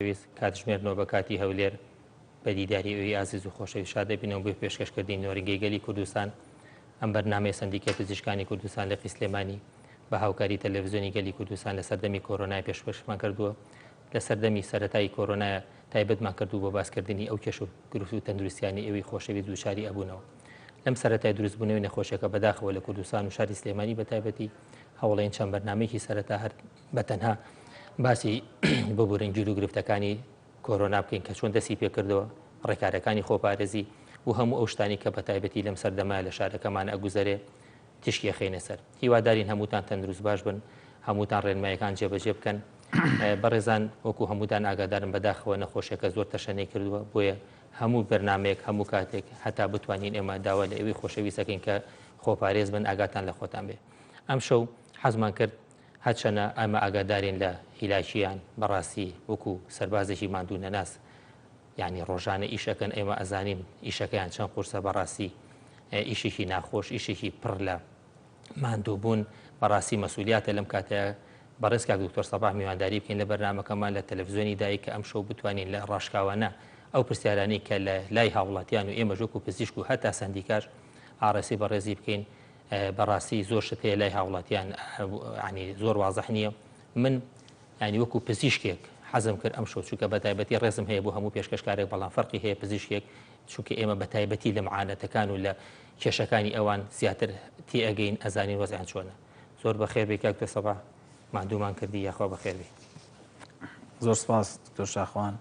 ویست کاتژمێرنەوە بە کاتی هەولێر بە دیداری ئەوی ئازیز و خۆشەویست شادەبینەوە بۆی پێشکەشکردنی نۆرگەی گەلی کوردستان ئەم بەرنامەی سندیکە پزیشکانی کوردستان لە قیسلێمانی بە هاوکاری تەلەڤیزیۆنی گەلی کوردستان لە سەردەمی کۆرۆنای پێشکەشمان کردووە لە سەردەمی سەرەتایی کۆرۆنایە تایبەتمان کردو بۆ باسکردنی ئەو کێش و گرفت و تەندروستیانی ئەوی خۆشەویست دووچاری ئەبوونەوە لەم سەرەتای دروستبوونەوەی نەخۆشیەکە بەداخەوە لە کوردستان و شاری سلێمانی بە تایبەتی هەوڵێن چەند بەرنامەیەکی سەرەتا هەر بەتەنها باسی ببوورن گیر و گرفتەکانی کۆرۆنا بکەین کە چۆن دەستی پێکردەوە ڕێکارەکانی خۆپارێزی و هەموو ئەو شتانی کە بە تایبەتی لەم سەردەما لە شارەکەمان ئەگوزارێ تشکی خێنە سەر هیوادارین هەمووتان تەندروست باش بن هەمووتان ڕێنمایەکان جێبەجێ بکەن بەڕێزان وەکو هەمووتان ئاگادارن بەداخەوە نەخۆشیەکە زۆر تەشەنەی کردووە بۆیە هەموو بەرنمەیەک هەموو کاتێک هەتا بتوانین ئێمە داوا لە ئەوی خۆشەویستەکەین کە خۆپارێز بن ئاگاتان لە خۆتان بێ ئەم شەو حەزمان کرد هەرچەنە ئەمە ئاگادارین لە هیلاکییان بەڕاستی وەکو سەربازێکی ماندوو نەناس یعنی ڕۆژانە ئیشەکەن ئێمە ئەزانین ئیشەکەیان چەند قورسە بەڕاستی ئیشێکی ناخۆش ئیشێکی پڕ لە ماندووبوون بەڕاستی مەسئولیاتە لەم کاتەیە بەڕێزکا دکتۆر سەباح میوانداری بکەین لە بەرنامەکەمان لە تەلەڤیزیۆنی دایک کە ئەم شەو بتوانین لە ڕاشکاوانە ئەو پرسیارانەی کە لە لای هاوڵاتیان و ئێمە ژوک و پزیشک و هەتا سندیکاش ئاڕێسی بەڕێزی بکەین بەڕاستی زۆر شت هەیە لای هاوڵاتیان ینی زۆر وازەح نییە من ینی وەکو پزیشکێک حەزم کرد ئەم شەو چووکە بە تایبەتی ڕێزم هەیە بۆ هەموو پێشکەشکارێک بەڵام فەرقی هەیە پزیشکێک چونکە ئێمە بە تایبەتی لە معانەتەکان و لە کێشەکانی ئەوان زیاتر تێئەگەین ئەزانین وەزیان چۆنە زۆر بەخێر بێ کاک سەباح مادوومان کردی یاخوا بەخێر بێ زۆر سپاس دکتۆر شاخوان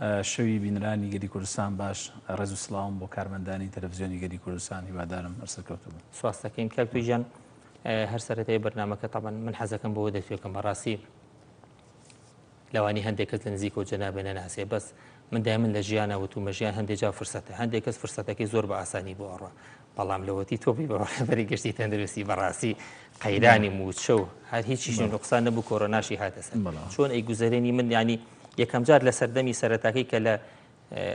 شەوی بینرانی گەلی کوردستان باش ڕێز و سڵاوم بۆ کارمەندانی تەلەڤیزیۆنی گەلی کوردستان هیوادارم هەرسەرکەوتوو بن سواس دەکەین کاک توی گیان هەر سەرەتای بەرنامەکە تەبەن من حەزەکەم بەوە دەتوێتکەم بەڕاستی لەوانی هەندێک کەس لە نزیکەوە جەنابێ نەناسێ بەس من دایمن لە ژیانە وتومە ژیان هەندێک جا فرسەتە هەندێک کەس فرسەتەکەی زۆر بە ئاسانی بۆ ئەڕە بەڵام لەوەتی تۆپی بەڕێبەری گەشتی تەندروستی بەڕاستی قەیرانی موچە و هەر هیچیش نوقسان نەبوو کۆرۆناشی هاتە سەر چۆن ئەی گوزەرێنی من ینی یەکەم جار لە سەردەمی سەرەتاکەی کە لە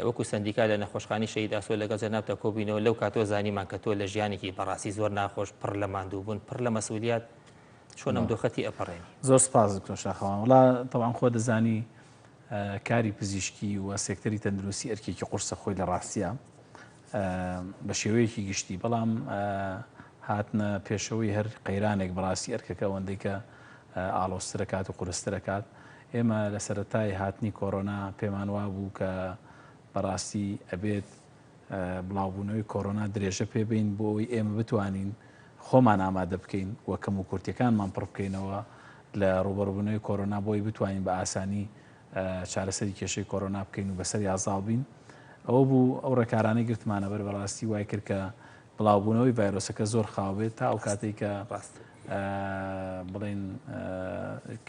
وەکو سندیکا لە نەخۆشخانی شەهید ئاسۆ لەگەڵ جەنابتە کۆبینەوە لەو کاتۆ زانیمان کە تۆ لە ژیانێکی بەڕاستی زۆر ناخۆش پڕ لە ماندوو بوون پڕ لە مەسئولیات چۆن ئەم دۆخەتی ئەپەڕێنی زۆر سپاس دکتۆر شاخەوان وڵا تەواان خۆ دەزانی کاری پزیشکی و سێکتەری تەندروستی ئەرکێکی قورسە خۆی لە ڕاستیە بە شێوەیەکی گشتی بەڵام هاتنە پێشەوەی هەر قەیرانێک بەڕاستی ئەرکەکە ئەوەندەی کە ئاڵۆسترەکات و قورسترەکات ئێمە لە سەرەتای هاتنی کۆرۆنا پێمان وا بوو کە بەڕاستی ئەبێت بڵاوبوونەوەی کۆرۆنا درێژە پێبین بۆ ئەوی ئێمە بتوانین خۆمان ئامادە بکەین و کەم و کورتەکانمان پڕ بکەینەوە لە ڕوبەڕبوونەوەی کۆرۆنا بۆی بتوانین بە ئاسانی چارەسەری کێشەی کۆرۆنا بکەین و بەسەر یازاڵ بین ئەوە بوو ئەو ڕێکارانەی گرتمانە بەر بەڕاستی وای کرد کە بڵاوبوونەوەی ڤایرۆسەکە زۆر خاوێت تا ئەو کاتێک کە بڵێن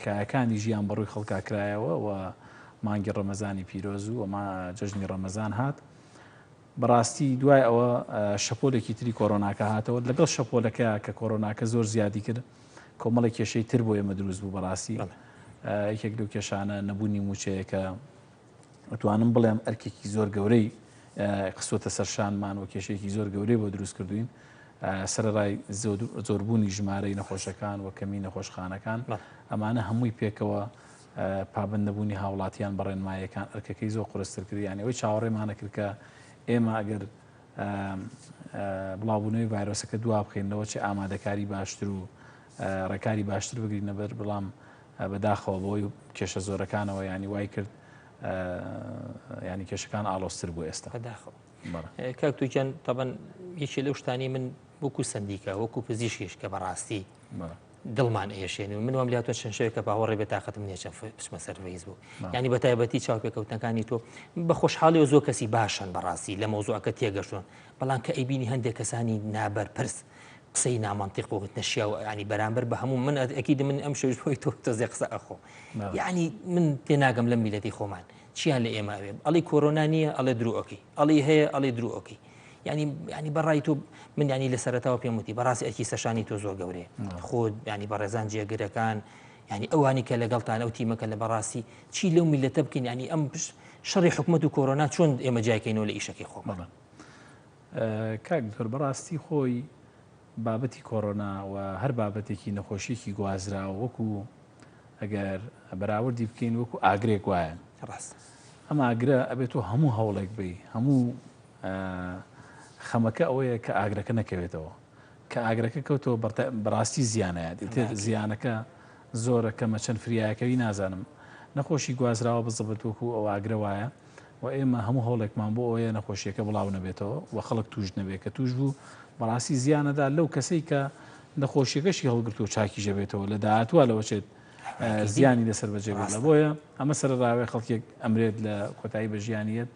کایەکانی ژیان بەڕووی خەڵکا کرایەوە و مانگی ڕەمەزانی پیرۆز و ئەمە جەژنی ڕەمەزان هات بەڕاستی دوای ئەوە شەپۆلێکی تری کۆرۆناکە هاتەوە لەگەڵ شەپۆلەکە کە کۆرۆناکە زۆر زیادی کرد کۆمەڵی کێشەی تر بۆ ئێمە دروست بوو بەڕاستی یەکێک لەو کێشانە نەبوونی موچەیەکە ئەتوانم بڵێم ئەرکێکی زۆر گەورەی قسوتە سەرشانمان و کێشەیەکی زۆر گەورەی بۆ دروست کردوین سەرڕای زۆربوونی ژمارەی نەخۆشەکان و کەمی نەخۆشخانەکان ئەمانە هەمووی پێکەوە پابند نەبوونی هاوڵاتیان بە ڕێنمایەکان ئەرکەکەی زۆر قورستر کردی یانی ئەوەی چاوەڕێمانە کرد کە ئێمە ئەگەر بڵاوبوونەوەی ڤایرۆسەکە دوا بخێنەوە چه ئامادەکاری باشتر و ڕێکاری باشتر بگرینە بەر بەڵام بەداخەوە بۆی کێشە زۆرەکانەوە ینی وای کرد ینی کێشەکان ئاڵۆستر بوو ئێستا بەداخەوە کاک تووجان تەبەن یەکی لەو شتانی من وەکو سندیکە وەکو پزیشکیش کە بەڕاستی دڵمان ئێشێنی و من وام لاتۆ چەند شەوێک کە باوەڕێ بێ تااقەتم نییە چەند بچمە سەر فەیسبوک ینی بە تایبەتی چاوپێکەوتنەکانی تۆ بە خۆشحاڵی و زۆر کەسی باشن بەڕاستی لە مەوزوعەکە تێگەشتون بەڵام کە ئەیبینی هەندێک کەسانی نابەرپرس قسەی نامەنتیق و نەشیا و ینی بەرامبەر بە هەموو من ئەکید من ئەم شەوش بۆی تۆ تۆزێ قسە ئەخۆ یعنی من تێناگەم لەم میلەتی خۆمان چیان لە ئێمە ئەوێ ئەڵی کۆرۆنا نییە ئەڵێ دروۆکی ئەڵی هەیە ئەڵێ دروۆکی ینی بەڕای تۆ من ینی لە سەرەتاوە پێم وتی بەڕاستی ئەرکی سەشانی تۆ زۆر گەورەیە خۆ ینی بەڕێزان جێگرەکان ینی ئەوانی کە لەگەڵتان ئەو تیمەکە لە بەڕاستی چی لەو میلەتە بکەین ینی ئەم شەڕی حکومەت و کۆرۆنا چۆن ئێمە جایکەینەوە لە ئیشەکەی خۆمان کاک دکتۆر بەڕاستی خۆی بابەتی کۆرۆنا و هەر بابەتێکی نەخۆشیێکی گوازراوە وەکو ئەگەر بەراوردی بکەین وەکو ئاگرێک وایە ڕاست ئەمە ئاگرە ئەبێت تۆ هەموو هەوڵێک بی هەموو خەمەکە ئەوەیە کە ئاگرەکە نەکەوێتەوە کە ئاگرەکە کەوتەوە بەڕاستی زیانەیە دیتر زیانەکە زۆرە کەمە چەند فریایەکەوی نازانم نەخۆشی گوازراوە بزەبێت وەکو ئەو ئاگرە وایە و ئێمە هەموو هەوڵێکمان بۆ ئەوەیە نەخۆشیەکە بڵاو نەبێتەوە و خەڵک توش نەبێت کە توش بوو بەڕاستی زیانەدا لەو کەسەی کە نەخۆشیەکەشی هەڵگرت و چاکی ژەبێتەوە لە داهاتوە لەوەچێت زیانی لەسەر بەجێبێت لە بۆیە ئەمە سەرراوێ خەڵکێک ئەمرێت لە کۆتایی بە ژیانیت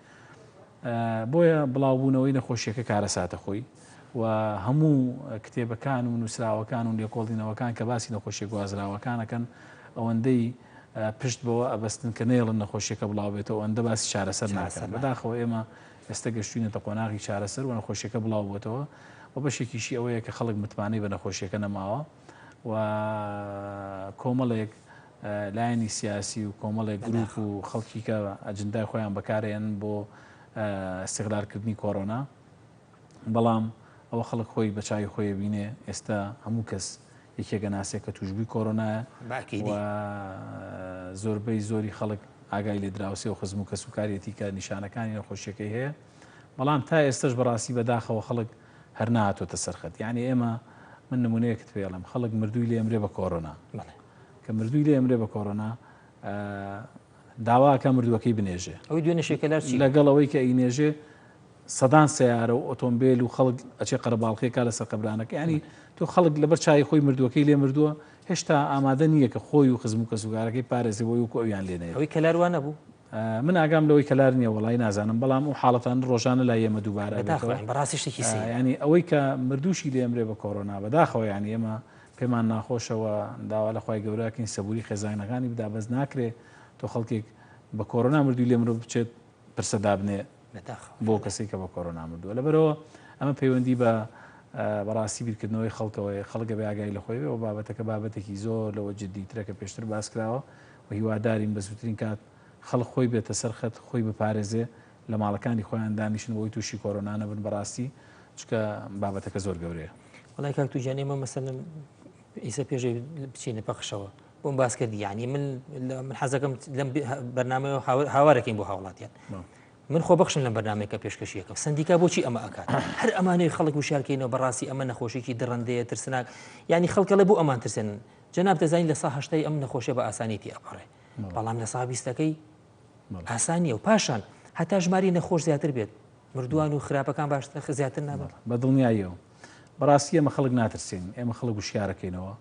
بۆیە بڵاوبوونەوەی نەخۆشیەکە کارەساتە خۆی و هەموو کتێبەکان و نووسراوەکان و لێکۆڵینەوەکان کە باسی نەخۆشیە گوازراوەکانەکەن ئەوەندەی پشت بەوە ئەبەستن کە نێڵن نەخۆشیەکە بڵاوبێتەوە ئەوەندە باسی چارەسەر ناکەن بەداخەوە ئێمە ئێستا گەشتوینەتە قۆناغی چارەسەر و نەخۆشیەکە بڵاو بۆتەوە و بەشێکیشی ئەوەیە کە خەڵک متمانەی بە نەخۆشیەکە نەماوە و کۆمەڵێک لایەنی سیاسی و کۆمەڵێک گروپ و خەڵکی کە ئەجندای خۆیان بەکارێن بۆ استیغلالکردنی کۆڕۆنا بەڵام ئەوە خەڵک خۆی بەچوی خۆی بینێ ئێستا هەموو کەس یەکێکە ناسێت کە توشببووی کۆڕۆنایە و زۆربەی زۆری خەڵک ئاگای لێ دراوسێ و خزم و کەس و کارێتی کە نیشانەکانی نەخۆشیەکەی هەیە بەڵام تا ئێستش بەڕاستی بەداخەوە خەڵک هەر نهاتۆتە سەرخەت یعنی ئێمە من نمونەیەکت پێڵم خەڵک مردووی لێ ئەمرێ بە کۆڕۆنا کە مردووی لێ ئەمرێ بە کۆڕۆنا داواکە مردووەکەی بنێژێ ئەوی دوێنێ شێکەلار لەگەڵ ئەوەی کە ئینێژێ سەدان سیارە و ئۆتۆمبیل و خەڵک ئەچێ قەرەباڵقیەکە لەسەر قەبرانەکە ینی تۆ خەڵک لەبەر چای خۆی مردووەکەی لێ مردووە هێشتا ئامادە نییە کە خۆی و خزم و کەسوگارەکەی پارێزەوەی و ئەویان لێنێ ئەوی کەلاروان نەبوو من ئاگام لەوەی کەلار نییە وڵی نازانم بەڵام و حاڵەتان ڕۆژانە لای ئێمە دووبارە بەڕاستی شتێکی ینی ئەوەی کە مردووشی لێ ئەمرێ بە کۆڕۆنا بەداخەوە ینی ئێمە پێمان ناخۆشەوە داوا لە خی گەورەکەین سەبووری خێزانەکانی بدا بەس ناکرێت تۆ خەڵکێک بە کۆڕۆنا مردووی لێ مرۆڤ بچێت پرسەدابنێ بۆ کەسێک کە بە کۆڕۆنا مردووە لەبەرەوە ئەمە پەیوەندی بە بەڕاستی بیرکردنەوەی خەڵکەوەی خەڵکە بە ئاگای لە خۆی و بابەتەکە بابەتێکی زۆر لەوە جددیترە کە پێشتر باس کراوە و هیوادارین بە زووترین کات خەڵک خۆی بێتە سەرخەت خۆی بپارێزێ لە ماڵەکانی خۆیان دانیشن بۆی تووشی کۆڕۆنا نەبن بەڕاستی چکە بابەتەکە زۆر گەورەیە وڵای کاک تووجان ئێمە مەسەلەن ئیسە پێشەی بچینە پەخشەوە بۆم باس کردی یعنی من حەزەکەم لەم بەرنامەوە هاوارەکەین بۆ هاوڵاتیان من خۆ بەخشم لەم بەرنامەیەکە پێشکەشیەکەم سندیکا بۆچی ئەمە ئەکات هەر ئەمانەی خەڵک وشارکەینەوە بەڕاستی ئەمە نەخۆشیێکی دڕندەیە ترسناک ینی خەڵکەڵێ بۆ ئەمان ترسێنن جەناب دەزانین لە سا هەشتەی ئەم نەخۆشیە بە ئاسانیتی ئەپەڕێ بەڵام لە سا بیستەکەی ئاسانیە و پاشان هەتا ژماری نەخۆش زیاتر بێت مردووان و خراپەکان باشتر زیاتر نابێت بە دڵنیاییەوە بەڕاستی ئێمە خەڵک ناترسین ئێمە خەڵک وشیارەکەینەوە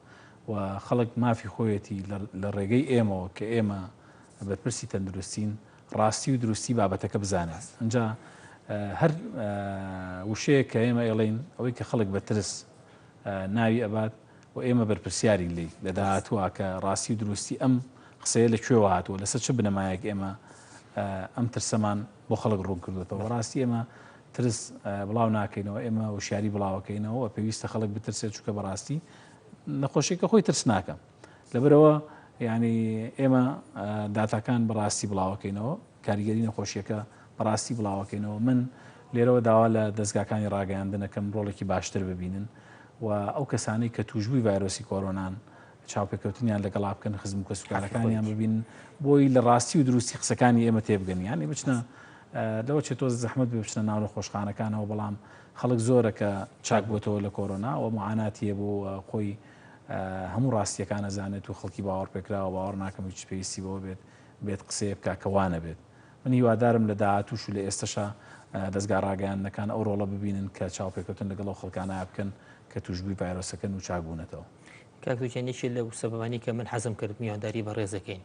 و خەڵک مافی خۆیەتی لە ڕێگەی ئێمەوە کە ئێمە بەرپرسی تەندروستین ڕاستی و دروستی بابەتەکە بزانێت ئەجا هەر وشەیە کە ئێمە ئێڵین ئەوەی کە خەڵک بە ترس ناوی ئەبات و ئێمە بەرپرسیاری لی لە داهاتووە کە ڕاستی و دروستی ئەم قسەیە لە کوێوە هاتووە لەسەر چ بنەمایەک ئێمە ئەم ترسەمان بۆ خەڵک ڕوون کردوێتەوە ڕاستی ئێمە ترس بڵاو ناکەینەوە ئێمە وشیاری بڵاوەکەینەوە پێویستە خەڵک بترسێت چووکە بەڕاستی نەخۆشیەکە خۆی ترس ناکەم لەبەرەوە ینی ئێمە داتاکان بەڕاستی بڵاوەکەینەوە کاریگەری نەخۆشیەکە بەڕاستی بڵاوەکەینەوە من لێرەوە داوا لە دەستگاکانی ڕاگەیاندنەکەم ڕۆڵێکی باشتر ببینن و ئەو کەسانەی کە توشبووی ڤایرۆسی کۆڕۆنان چاوپێکەوتنیان لەگەڵا بکەن خزم و کەسوکارەکانیان ببین بۆی لە ڕاستی و دروستی قسەکانی ئێمە تێبگەن یانی بچنە لەوە چێت تۆ زەحمەت بچنە ناو لە خۆشخانەکانەوە بەڵام خەڵک زۆرە کە چاک بۆتەوە لە کۆڕۆنا و معاناتیە بۆ خۆی هەموو ڕاستیەکان ئەزانێت و خەڵکی باوەڕ پێکراوە باوەڕ ناکەم هیچ پێویستی بەوە بێت قسەیە بکە کەوانە بێت من هیوادارم لە داهاتووش و لە ئێستاشا دەستگا ڕاگەیاندنەکان ئەو ڕۆڵە ببینن کە چاوپێکەوتن لەگەڵ ئەو خەڵکانە بکەن کە توشبووی ڤایرۆسەکەن و چاکبوونەتەوە کاکتوچێنێکی لەو سەبەبانی کە من حەزم کرد میوانداری بە ڕێزەکەین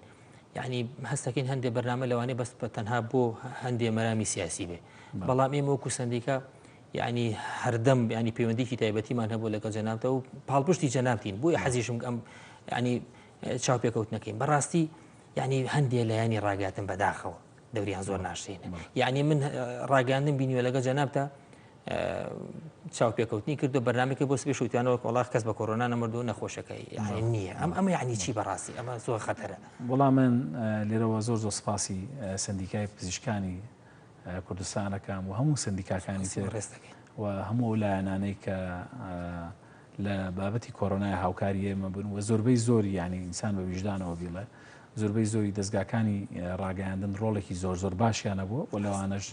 یعنی هەستەکەین هەندێک بەرنامە لەوانەیە بەس بە تەنها بۆ هەندێک مەرامی سیاسی بێ بەڵام ئێمە وەکو سندیکا یعنی هەردەم ینی پەیوەندیکی تایبەتیمان هەبوو لەگەڵ جەنابتەوە و پاڵپشتی جەنابتین بۆیە حەزیشم ئەم ینی چاوپێکەوتنەکەین بەڕاستی ینی هەندێک لە ینی ڕاگاتن بەداخەوە دەوریان زۆر ناشرینە یعنی من ڕاگەاندن بینیوە لەگەڵ جەنابتە چاوپێکەوتنی کردو بەرنامێکی بۆ سپێش وتیانەوە وڵات کەس بە کۆڕۆنا نەمردووە نەخۆشەکەی یعنی نییە ئەمە یعنی چی بەڕاستی ئەمە زۆر خەتەرە وەڵام من لێرەوە زۆر زۆر سپاسی سندیکای پزیشکانی کوردستانەکەم و هەموو سندیکاکانی ڕێستەکەین و هەموو لایەنانەی کە لە بابەتی کۆڕۆنای هاوکاری ئێمە بن و زۆربەی زۆری ینی ئینسان بە ویژدانەوە بیڵێ زۆربەی زۆری دەستگاکانی ڕاگەیاندن ڕۆڵێکی زۆر باشیانە بووە و لەوانەش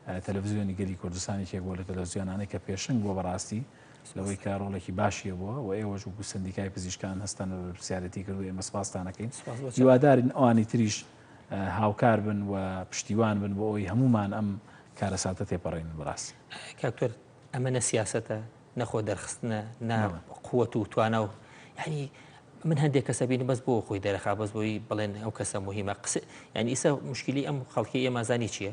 تەلەڤیزیۆنی گەلی کوردستانی کێک بۆ لە تەلەڤیزیۆنانەی کە پێشنگ بۆ بەڕاستی لەوەی کە ڕۆڵێکی باشیە بووە و ئێوەش وەکو سندیکای پزیشکان هەستان بە پرسیارەتی کردو ئێمە سپاسدانەکەین هیوادارین ئەوانی تریش هاوکار بن و پشتیوان بن بۆ ئەوی هەمومان ئەم کارەساتە تێپەڕین بەڕاستی. کاکتۆر ئەمە نە سیاسەتە نەخۆ دەرخستنە قووەت و توانە و یعنی من هەندێک کەسە بینی بەس بۆ خۆی دەرەخا بەس بۆی بڵێن ئەو کەسە مهمە ینی ئیسا مشکلی ئەم خەڵکی ئێمازانی چییە؟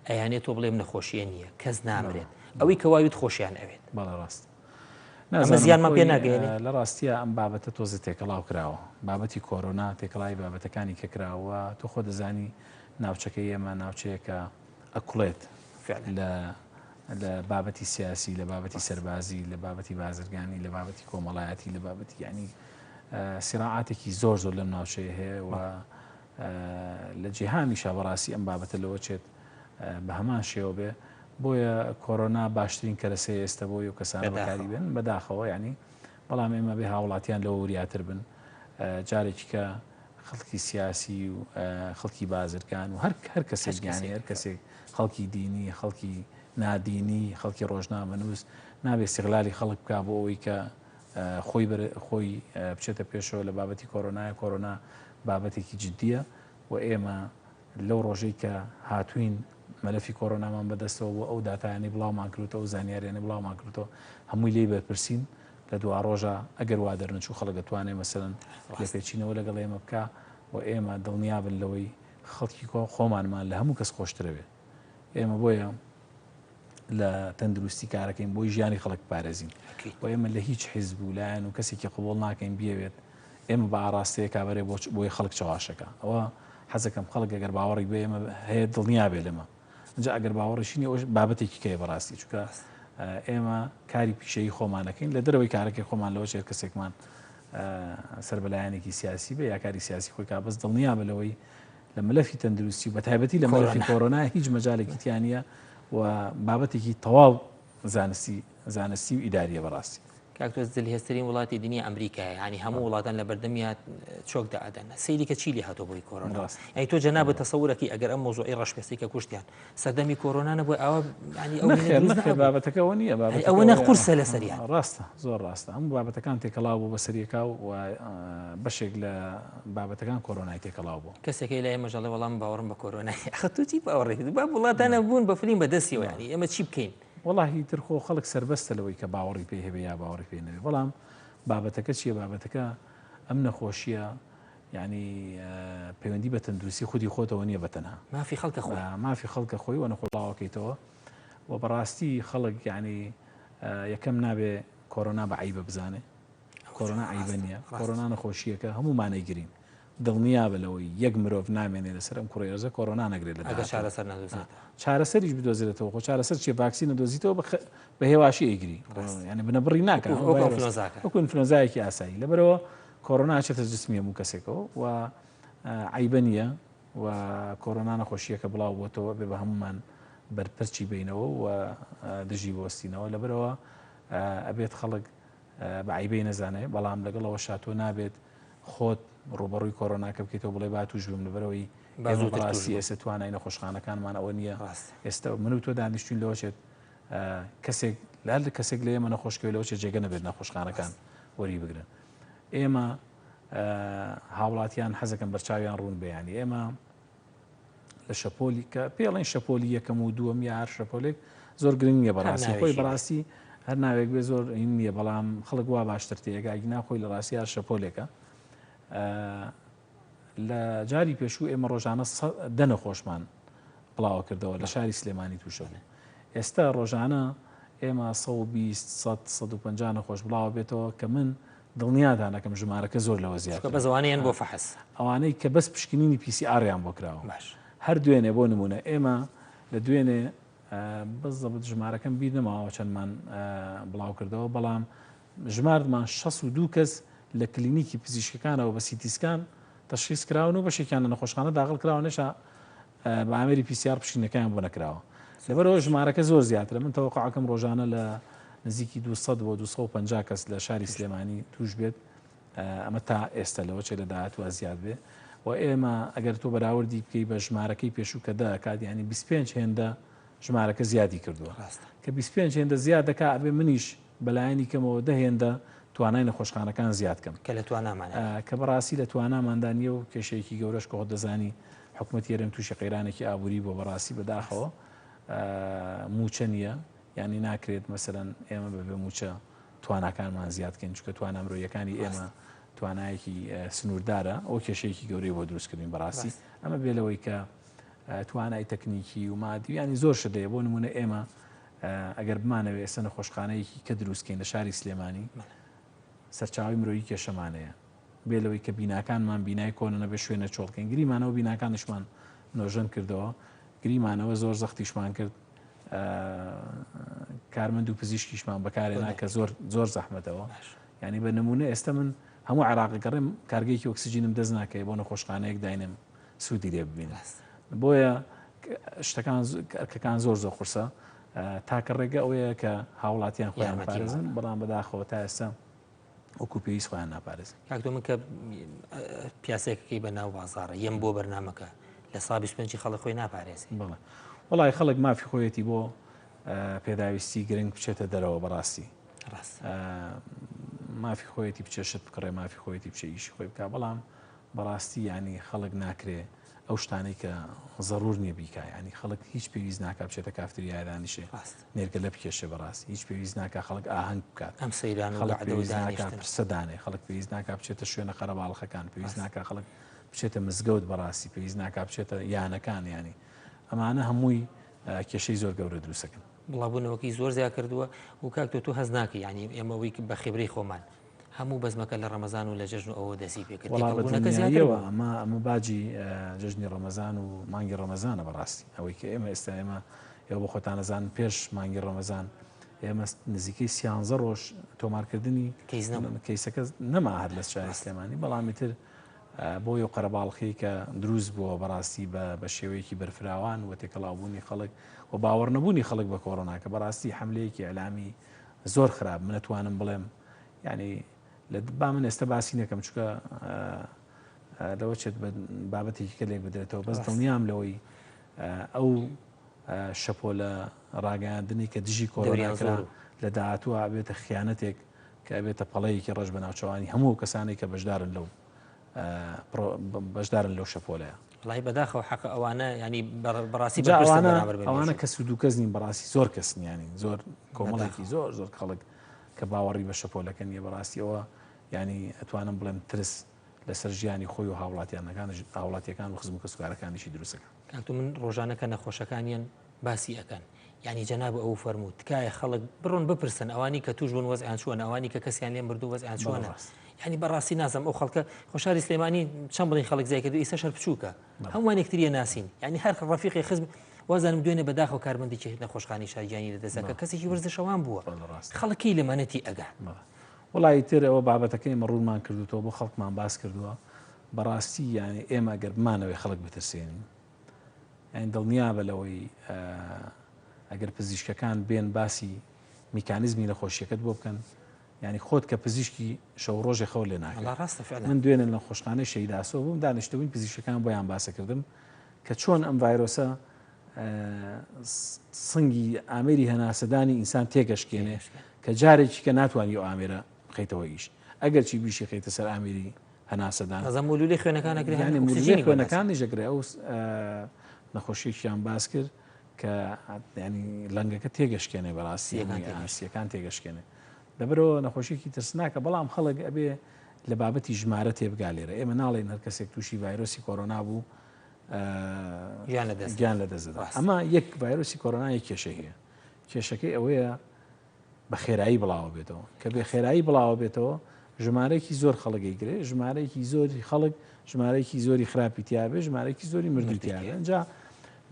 ئەیانێت تۆ بڵێم نەخۆشیە نییە کەس نامرێت ئەوەی کەواویت خۆشیان ئەوێت بەڵێ ڕاست ئەمە زیانمان پێ ناگەێنێ لە ڕاستیە ئەم بابەتە تۆزە تێکەڵاو کراوە بابەتی کۆرۆنا تێکەڵای بابەتەکانی کە کراوە تۆ خۆ دەزانی ناوچەکەی ئێمە ناوچەیەکە ئەکوڵێت لە بابەتی سیاسی لە بابەتی سەربازی لە بابەتی بازرگانی لە بابەتی کۆمەڵایەتی لە بابەتی ینی سیراعاتێکی زۆر لەم ناوچەیە هەیە و لە جیهانی شابڕاستی ئەم بابەتە لەوە چێت بە هەمان شێوە بێ بۆیە کۆرۆنا باشترین کەرەسەی ئێستا بۆی و کەسانە بەکاری بن بەداخەوە ینی بەڵام ئێمە بێ هاوڵاتیان لەوە وریاتر بن جارێکی کە خەڵکی سیاسی و خەڵکی بازرگان و هەر کەسێک گیانی هەر کەسێک خەڵکی دینی خەڵکی نادینی خەڵکی ڕۆژنامەنووس نابێ استیغلالی خەڵک بکا بۆ ئەوەی کە خۆی بچێتە پێشەوە لە بابەتی کۆرۆنایە کۆرۆنا بابەتێکی جددیە و ئێمە لەو ڕۆژەی کە هاتوین مەلەفی کۆرۆنامان بەدەستەوە بۆ ئەو داتایانی بڵاومان کردەوە و زانیاریانی بڵاومان کردەوە هەمووی لێی بەرپرسین لە دوا ڕۆژە ئەگەر وا دەرنەچوو خەڵک دەتوانێت مەسەرەن لە پێچینەوە لەگەڵ ئێمە بکە و ئێمە دڵنیابن لەوەی خەڵکی خۆمانمان لە هەموو کەس خۆشترەوێ ئێمە بۆیە لە تەندروستی کارەکەین بۆی ژیانی خەڵک پارێزین و ئێمە لە هیچ حیزب و لایەن و کەسێکی قبول ناکەین بیاوێت ئێمە بە ئاراستەیە کابرێ بۆی خەڵک چاواشەکە ئەوە حەزەکەم خەڵک ئەگەر باوەڕی بێ ئێمە هەیە دڵنیا بێ لەمە اینجا ئەگەر باوەڕشینی ئەوش بابەتێکی کەیە بەڕاستی چونکە ئێمە کاری پیشەیی خۆمانەکەین لە دەرەوەی کارەکەی خۆمان لەوە چێت کەسێکمان سەربەلایەنێکی سیاسی بێ یا کاری سیاسی خۆی کا بەس دڵنیا بلەوەی لە مەلەفی تەندروستی و بە تایبەتی لە مەلەفی کۆرۆنا هیچ مەجالێکی تیانە و بابەتێکی تەواو زانستی و ئیداریە بەڕاستی. کاکتۆس دڵهێزترین وڵاتی دنیا ئەمریکایە ینی هەموو وڵاتان لە بەردەمیات چۆکدا ئەدەن سەیری کە چیلی هاتۆ بۆی کۆرۆنا ینی تۆ جەنابە تەسەورەکی ئەگەر ئەم مۆزوعی ڕەشپێستی کە کوشتیان سەردەمی کۆرۆنا نەبووە ئەوە ینی بابەتەکەەوە نییە ئەوە نەقورسە لە سەریان ڕاستە زۆر ڕاستە هەموو بابەتەکان تێکەڵاو بوو بە سەریەکە و بەشێک لە بابەتەکان کۆرۆنای تێکەڵاو بوو کەسێکی لە ئێمە ژەڵێ وەڵام باوەڕم بە کۆرۆنای خەتو چی باوەڕێک با وڵاتانە بوون بە فلیم بەدەستیەوە ینی ئێمە چی بکەین وڵی ترخۆ خەڵک سربەستە لەوەی کە باوەڕی پێ هەبێ یا باوەڕی پێ نەوێ بەڵام بابەتەکە چییە بابەتەکە ئەم نەخۆشیە ینی پەیوەندی بە تەندروستی خودی خۆتەوە نییە بەتەنها مافی خەڵکە خۆی و نەخۆڵاوەکەیتەوە و بەڕاستی خەڵک ینی یەکەم نابێ کۆرۆنا بە عیبە بزانێ کۆرۆنا عیبە نییە کۆرۆنا نەخۆشیەکە هەمومانەی گرین دڵنیا بلەوەی یەک مرۆڤ نامێنێ لەسەر ئەم کوڕێژە کۆرۆنا نەگرێت لە چارەسەریش بدۆزرێتەوە خۆ چارەسەر چیە ڤاکسین دۆزیتەوە بە هێواشی ئەیگری ینی بنەبڕی ناکە وەکو ئینفلۆنزایەکی ئاسایی لەبەرەوە کۆرۆنا چێتە جسمی هەموو کەسێکەوە و عیبە نییە و کۆرۆنا نەخۆشیەکە بڵاو بۆتەوە بێ بە هەمومان بەرپەرچی بینەوە و دژی بۆستینەوە لەبەرەوە ئەبێت خەڵک بە عیبەی نەزانێ بەڵام لەگەڵەوە شاتۆ نابێت خۆت ڕوبەڕووی کۆرۆناکە بکەیتەوە بڵێ با توش بم لەبەرەوەی ڕاستی ئێستا توانای نەخۆشخانەکانمان ئەوە نییە ئێستا من و تۆ دانیشتوین لەوەچێت کەسێک لە ئێمە نەخۆشکەوە لەوە چێت جێگە نەبێت نەخۆشخانەکان وەری بگرن ئێمە هاوڵاتیان حەزەکەم بەرچاویان ڕوون بەیانی ئێمە لە شەپۆلی کە پێڵێن شەپۆلی یەکەم و دووەم یا هەر شەپۆلێک زۆر گرنگ نییە بەڕاستی خۆی بەڕاستی هەر ناوێک بێ زۆر این نییە بەڵام خەڵک وا باشتر تێگای ناخۆی لە ڕاستی هەر شەپۆلێکە لە جاری پێشوو ئێمە ڕۆژانە دەنە خۆشمان بڵاو کردەوە لە شاری سلێمانی تووشەبوو ئێستا ڕۆژانە ئێمە 150 نەخۆش بڵاو بێتەوە کە من دڵنیادانەکەم ژمارەکە زۆر لەوە زیاد بە زەوانیان بۆ فەحس ئەوانەی کە بەس پشکنینی PCRیان بۆ کراوە هەر دوێنێ بۆ نمونە ئێمە لە دوێنێ بەزەبت ژمارەکەم بیر نەماوە چەندمان بڵاو کردەوە بەڵام ژمارمان 62 کەس لە کلینیکی پزیشکەکانەوە بە سیتیسکان تەشخیص کراون و بەشێکیان لە نەخۆشخانە داخل کراوە نێشە بە ئامێری PCR پشکنەکەیان بۆ نەکراوە لەبەرەوە ژمارەکە زۆر زیاترە من تەوەقعەکەم ڕۆژانە لە نزیکی 200 بۆ 250 کەس لە شاری سلێمانی توش بێت ئەمە تا ئێستا لەوە چێ لە داهاتوە زیاد بێ و و ئێمە ئەگەر تۆ بەراوردی بکەی بە ژمارەکەی پێشوو کە دەکات ینی 25 هێندە ژمارەکە زیادی کردووە کە 25 هێندە زیاد دەکات ئەبێ منیش بەلایەنی کەمەوە 10 هێندە توانای نەخۆشخانەکان زیادکەم کە لە توانامان کە بەڕاستی لە تواناماندانیە و کێشەیەکی گەورەش کە دەزانی حکوومەت یێرم تووشی قەیرانێکی ئابووری بۆ بەڕاستی بەداخەوە موچە نییە ینی ناکرێت مەسەرەن ئێمە بەبێ موچە تواناکانمان زیادکەین چکە توانامرۆیەکانی ئێمە توانایەکی سنووردارە ئەو کێشەیەکی گەورەی بۆ دروستکردین بەڕاستی ئەمە بێلەوەی کە توانای تەکنیکی و مادی ینی زۆر شدەیە بۆ نمونە ئێمە ئەگەر بمانەوێ ئێستا نەخۆشخانەیەکی کە دروستکەین لە شاری سلێمانی سەرچاوی مرۆیی کێشەمانەیە بێلەوەی کە بیناکانمان بینای کۆنە نەبێ شوێنە چۆڵکەین گریمانەوە بیناکانشمان نۆژەن کردەوە گریمانەوە زۆر زەختیشمان کرد کارمەند و پزیشکیشمان بەکارێنا کە زۆر زەحمەتەوە ینی بە نمونە ئێستا من هەموو عراقی گەڕێم کارگەیەکی ئۆکسسیژینم دەست ناکەی بۆ نەخۆشخانەیەک داینم سوودی لێ ببینە بۆیە شتەکان زۆر قورسە تاکە ڕێگە ئەوەیە کە هاوڵاتیان خۆیان پارێزن بەڵام بەداخەوە تا ئێستا وەکو پێویست خۆیان ناپارێزن کاکتۆ من کە پیاسەیەکەکەی بە ناو بازاڕە یەم بۆ بەرنامەکە لە سا 25 خەڵک خۆی ناپارێزی بڵێ وڵای خەڵک مافی خۆیەتی بۆ پێداویستی گرنگ بچێتە دەرەوە بەڕاستی مافی خۆیەتی بچێشت بکڕێ مافی خۆیەتی بچێ ئیشی خۆی بکە بەڵام بەڕاستی ینی خەڵک ناکرێ ئەو شتانەی کە ضرور نییە بیکە ینی خەڵک هیچ پێویست ناکە بچێتە کافتریادانیشێ نێرگە لە بکێشە بەڕاستی هیچ پێویست ناکە خەڵک ئاهەنگ بکات ئەم سەیران پرسەدانێ خەڵک پێویست ناکە بچێتە شوێنە قەرەباڵخەکان پێویست ناکە خەڵک بچێتە مزگەوت بەڕاستی پێویست ناکە بچێتە یانەکان ینی ئەمانە هەمووی کێشەی زۆر گەورە دروستەکەن بڵاوبوونەوەکی زۆر زیاد کردووە و کاکتۆ تو هەز ناکە ینی ئێمەوەی بە خێبرەی خۆمان هەموو بەزمەکە لە ڕەمەزان و لە جژن ئەوە دەسی پێکردەوە ئەمە باجی جژنی ڕەمەزان و مانگی ڕەمەزانە بەڕاستی ئەوەی کە ئێمە ئێستا ئێمە بۆ خۆتانەزان پێش مانگی ڕەمەزان ئێمە نزیکەی 13 ڕۆژ تۆمارکردنی کەیسەکە نەما هەر لە شاری سلێمانی بەڵامی تر بۆ یو قەرەباڵخی کە دروست بووە بەڕاستی بە شێوەیەکی بەرفراوان و تێکەڵاوبوونی خەڵک و باوەڕ نەبوونی خەڵک بە کۆڕۆنا کە بەڕاستی حملەیەکی ئەلامی زۆر خراپ منەتوانم بڵێم ینی لە با من ئێستا باسی نەکەم چکە لەوە چێت بابەتێکی کە لێک بدرێتەوە بەس دڵنیام لەوەی ئەو شەپۆ لە ڕاگەاندنی کە دژی کۆڕۆناکرا لە داهاتووە بێتە خیانەتێک کە بێتە پەڵەیەکی ڕەش بە ناوچەوانی هەموو کەسانی کە بەشدارن لەو شەپۆلەیە وڵای بەداخەوە حەق ئەوانە ینی بەڕاستی ئەوانە کە سود و کەس نین بەڕاستی زۆر کەس ینی زۆر کۆمەڵێکی زۆر خەڵک کە باوەڕی بە شەپۆلەکە نیە بەڕاستیەوە ینی ئەتوانم بڵێم ترس لەسەر ژیانی خۆی و هاوڵاتیەکان و خزم و کەسوکارەکانیشی دروستەکە کاکتۆ من ڕۆژانەکە نەخۆشەکانیان باسی ئەەکەن ینی جەناب ئەو فەرمووت تکایە خەڵک بڕۆن بپرسن ئەوانی کە توش بوون وەزعیان چووەن ئەوانی کە کەسیان لێم بردو وەزعیان چووەنە ینی بەڕاستی نازم ئەو خەڵکە خۆشاری سلێمانی چەند بڵین خەڵک زای کردو ئیستا شەر بچووکە هەمووان یەکتریە ناسین ینی هەر ڕەفیقی خزم وازانم دوێنێ بەداخەوە کارمەندێکی نەخۆشخانەی شاریانی لەدەستەکە کەسێکی وەرزشەوان بووە خەڵکی لەمانەتی ئەگا وڵی تر ئەوە بابەتەکەی ئمە ڕوونمان کردوەوە بۆ خەڵکمان باس کردووە بەڕاستی ینی ئێمە گەر بمانەوەی خەڵک بترسێنین یعنی دڵنیا بە لەوەی ئەگەر پزیشکەکان بێن باسی میکانیزمی نەخۆشیەکەت بۆ بکەن ینی خۆت کە پزیشکی شەو ڕۆژێ خەو لێ ناکات من دوێنێ لە خۆشخانەی شەیداسۆ بووم دانیشتبووین پزیشکەکان بۆیان باسەکردم کە چۆن ئەم ڤایرۆسە سنگی ئامێری هەناسەدانی ئینسان تێگەشکێنێ کە جارێکی کە ناتوانانی ئەو ئامێرە بخەیتەوە ئیش ئەگەر چی بیشی خەیتە سەر ئامێری هەناسەدان مولولی خوێنەکانی ژەگرێ ئەو نەخۆشیێکیان باس کرد کە ینی لەنگەکە تێگەشکێنێ بەڕاستی ئاسیەکان تێگەشکێنێ لەبەرەوە نەخۆشیێکی ترسناکە بەڵام خەڵک ئەبێ لە بابەتی ژمارە تێبگا لێرە ئێمە ناڵێن هەر کەسێک تووشی ڤایرۆسی کۆڕۆنا بوو گیان لە دەستدا ئەمە یەک ڤایرۆسی کۆڕۆنا یەک کێشە هەیە کێشەکەی ئەوەیە بە خێرایی بڵاوە بێتەوە کە بێ خێرایی بڵاوە بێتەوە ژمارەیەکی زۆر خەڵکی گرێ ژمارەیەکی زۆری خەڵک ژمارەیەکی زۆری خراپی تیاابێ ژمارەیەکی زۆری مردوی تیاابێ ئەجا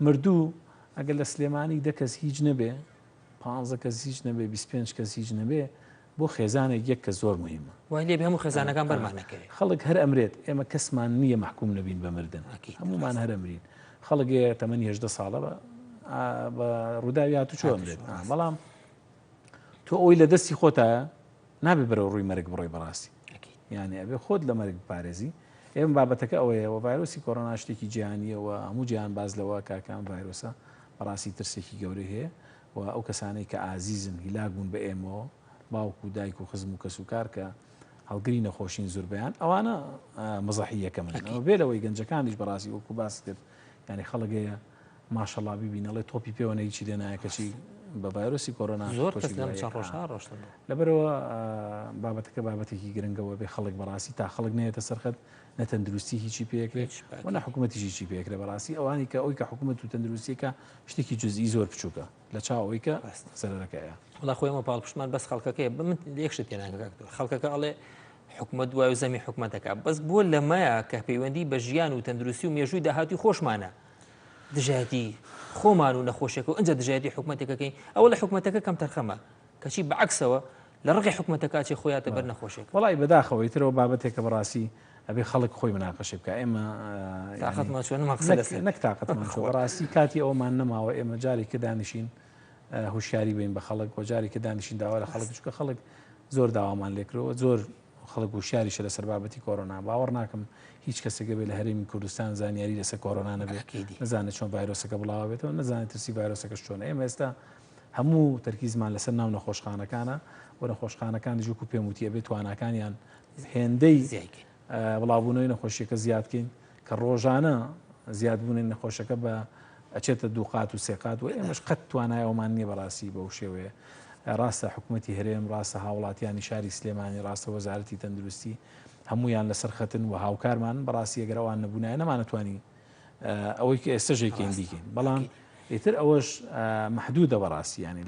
مردوو ئەگەر لە سلێمانی 10 کەس هیچ نەبێ 15 کەس هیچ نەبێ 25 کەس هیچ نەبێ بۆ خێزانێک یەک کە زۆر مهمە وای لێ هەموو خێزانەکان بەرمانەکەێت خەڵک هەر ئەمرێت ئێمە کەسمان نییە محکوم نەبین بە مردن هەمومان هەر ئەمرین خەڵکێ تەمەنی 18 ساڵە بە ڕووداوی هاتو چۆ ئەمرێت بەڵام تۆ ئەوی لە دەستی خۆتە نابێ بەرەو ڕووی مەرگ بڕۆی بەڕاستی یعنی ئەبێ خۆت لە مەرگ پارێزی ئێمە بابەتەکە ئەوەیە ڤایرۆسی کۆڕۆنا شتێکی جیهانیەوە هەموو جیهان باز لەوە کاکان ڤایرۆسە بەڕاستی ترسێکی گەورەی هەیە و ئەو کەسانەی کە ئازیزن هیلاک بوون بە ئێمەوە باوکو و دایک و خزم و کەس و کار کە هەڵگری نەخۆشین زۆربیان ئەوانە مەزەحیەکە من بێلەوەی گەنجەکانیش بەڕاستی وەکو باس کرد ینی خەڵگەیە ماشەڵا ببینەڵێ تۆپی پێوە نەیچی دێنایە کەچی بە ڤایرۆسی کۆڕۆنا زۆر کەس لەم چەند ڕۆژە ڕۆشتن لەبەرەوە بابەتەکە بابەتێکی گرنگەوە بێ خەڵک بەڕاستی تا خەڵک نێتە سەرخەت نەتەندروستی هیچی پێکرێت و نە حکوومەتیشی هیچی پێکرێت بەڕاستی ئەوانی کە ئەوی کە حکوومەت و تەندروستیەکە شتێکی جزئی زۆر بچووکە لە چاوەوەی کە سەرەکەیە وڵا خۆیمە پاڵپشتمان بەس خەڵکەکەی من یەکشت تێناکە خەڵکەکە ئەڵێ حکومت دوای و زەمی حکوومەتەکە بەس بۆ لەمەیە کە پەیوەندی بە ژیان و تەندروستی و مێژووی داهاتی خۆشمانە دژایەتی خۆمان و نەخۆشیەکە و ئەنج دژایەتی حکوومەتەکەەکەی ئەوە لە حکوومەتەکە کەم تەرخەمە کەچی بەعکسەوە لە ڕقی حکوومەتەکە چی خۆیاتە بەر نەخۆشیێک وڵی بەداخەوەی ترەوە بابەتێکە بەڕاستی ئەبێ خەڵک خۆی مناقەشێ بکە ئێمە نەک تااقەتمان بەڕاستی کاتی ئەومان نەماوە ئێمە جاری کە دانیشین هوشیاری بین بە خەڵک و جاری کە دانیشین داوا لە خەڵک چکە خەڵک زۆر داوامان لێکرەوە زۆر خەڵک وشیاریشە لەسەر بابەتی کۆڕۆنا باوەڕ ناکەم هیچ کەسێکە بێ لە هەرێمی کوردستان زانیاری لەسەر کۆڕۆنا نەبێت نزانێت چۆن ڤایرۆسەکە بڵاو بێتەوە نزانێت ترسی ڤایرۆسەکەش چۆنە ئێمە ئێستا هەموو تەرکیزمان لەسەر ناو نەخۆشخانەکانە و نەخۆشخانەکان ژووک و پێم وتیە بێت تواناکانیان هێندەی بڵاوبوونەوەی نەخۆشیەکە زیادکەین کە ڕۆژانە زیادبوونی نەخۆشەکە بە ئەچێتە دووقات و سێقات و ئێمەش قەت توانایەوەمان نییە بەڕاستی بەو شێوەیە ڕاستە حکوومەتی هەرێم ڕاستە هاوڵاتیانی شاری سلێمانی ڕاستە وەزارەتی تەندروستی هەمویان لەسەر خەتن و هاوکارمان بەڕاستی ئەگەرەوان نەبوونایە نەمانەتوانی ئەوەی کە ئێستاژێکین دیکەین بەڵام ئیتر ئەوەش محدودە بەڕاستی ینی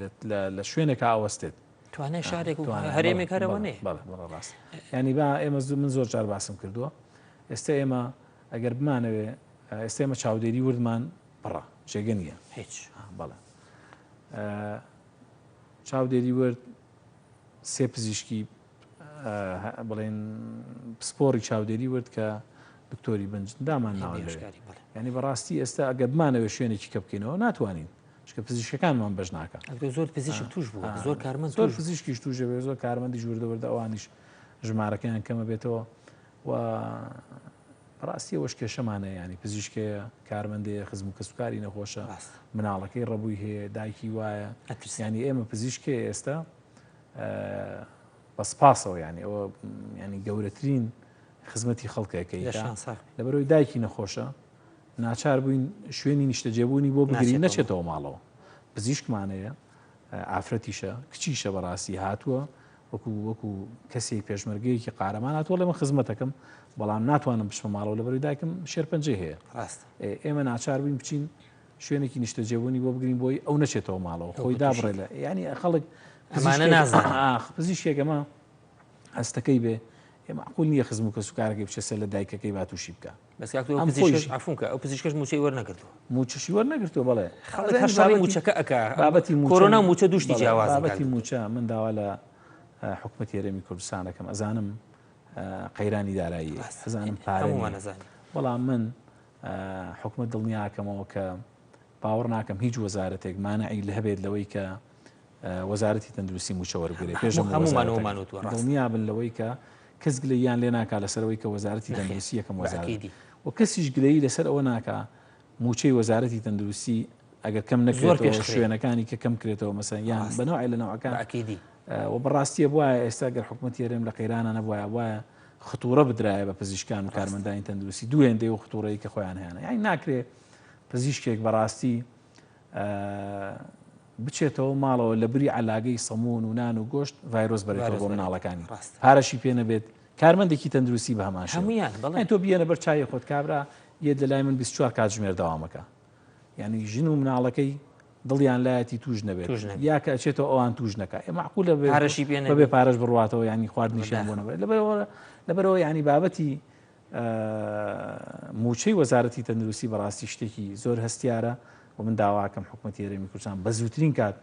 لە شوێنێکە ئاوەستێت توانای شارێک و هەرێمێک هەرەوە نێ ڕاست ینی با ئێمە من زۆر جار باسم کردووە ئێستا ئێمە ئەگەر بمانەوێ ئێستا ئێمە چاودێری وردمان بڕە جێگە نییە هیچ بەڵێ چاودێری ورد سێ پزیشکی بڵێن پسپۆڕی چاودێری ورد کە دکتۆری بنجدامان ناوە ینی بەڕاستی ئێستا ئەگە بمانەوێ شوێنێکی کە بکەینەوە ناتوانین چکە پزیشکەکانمان بەش ناکە زۆر پزیشک توش بوو زۆر کارمەند زۆر پزیشکیش توژەوێ زۆر کارمەندی ژووردەوەردە ئەوانیش ژمارەکەیان کەمە بێتەوە و ڕاستی ئەوەش کێشەمانە ینی پزیشکەیە کارمەندەیە خزم و کەسوکاری نەخۆشە مناڵەکەی ڕەبووی هەیە دایکی وایە ینی ئێمە پزیشکێ ئێستا بەسپاسەوە ینی ئەوە ینی گەورەترین خزمەتی خەڵکەکەی لەبەرەوەی دایکی نەخۆشە ناچار بووین شوێنی نیشتەجێبوونی بۆ بگرین نەچێتەوە ماڵەوە پزیشکمانەیە ئافرەتیشە کچیشە بەڕاستی هاتووە وەکو کەسێک پێشمەرگەیەکی قارەمان هاتووە لە من خزمەتەکەم بەڵام ناتوانم بچمە ماڵەوە لەبەروی دایکم شێرپەنجە هەیە ئێمە ناچار بووین بچین شوێنێکی نیشتەجێبوونی بۆ بگرین بۆی ئەو نەچێتەوە ماڵەوە خۆی دابڕێ لە ینی خەڵک ئەمانە نازانن پزیشکێکەمە هەستەکەی بێ ئێمە عقول نییە خزم و کەسوکارەکەی بچێسە لە دایکەکەی با تووشی بکە بەس عفونکە ئەو پزیشکش موچەی وەرنەگرتووە موچەشی وەرنەگرتووە بەڵێ هەشاری موچەکە ئەکا بابەتی کۆرۆنا موچە دوشتی جیاواز بابەتی موچە من داوا لە حکوومەتی هەرێمی کوردستانەکەم ئەزانم قەیرانی دارایی ئەزانم پارەوە نەزانانی بەڵام من حکوومەت دڵنیاکەمەوە کە باوەڕ ناکەم هیچ وەزارەتێک مانعی لە هەبێت لەوەی کە وەزارەتی تەندروستی موچە وەرگێ پێشمانەوە دڵنیا بن لەوەی کە کەس گلەییان لێ ناکا لەسەرەوەی کە وەزارەتی تەندروستی یەکەم وەزارەتی و کەسیش گلەیی لەسەر ئەوە ناکا موچەی وەزارەتی تەندروستی ئەگەر کەم نەکرێتەوە شوێنەکانی کە کەم کرێتەوە مەسەن یان بەنەوەی لە ناوەکان و بەڕاستیە بواە ئێستا گەر حکوومەتی هەرێم لە قەیرانە نەبووە وایە خطورە بدرایە بە پزیشکان و کارمەندانی تەندروستی دوو هێندەی و خطورەی کە خۆیان هیانە یانی ناکرێت پزیشکێک بەڕاستی بچێتەوە ماڵەوە لە بری علاگەی سەمون و نان و گۆشت ڤایرۆس بەرێتەوە بۆ مناڵەکانی پارەشی پێ نەبێت کارمەندێکی تەندروستی بە هەمان هەمویان تۆ بێنە بەر چای خۆت کابرا یەک لە لای من 24 کاتژمێر داوامەکە ینی ژن و مناڵەکەی دڵیان لایەتی توش نەبێت یا کە ئەچێتەوە ئەوان توش نەکە ئێمە معقولە بێ پارەش بڕواتەوە ینی خواردنیشیان بۆ نەبێت لەبەرەوە ینی بابەتی موچەی وەزارەتی تەندروستی بەڕاستی شتێکی زۆر هەستیارە و من داواکەم حکوومەتی هەرێمی کوردستان بە زووترین کات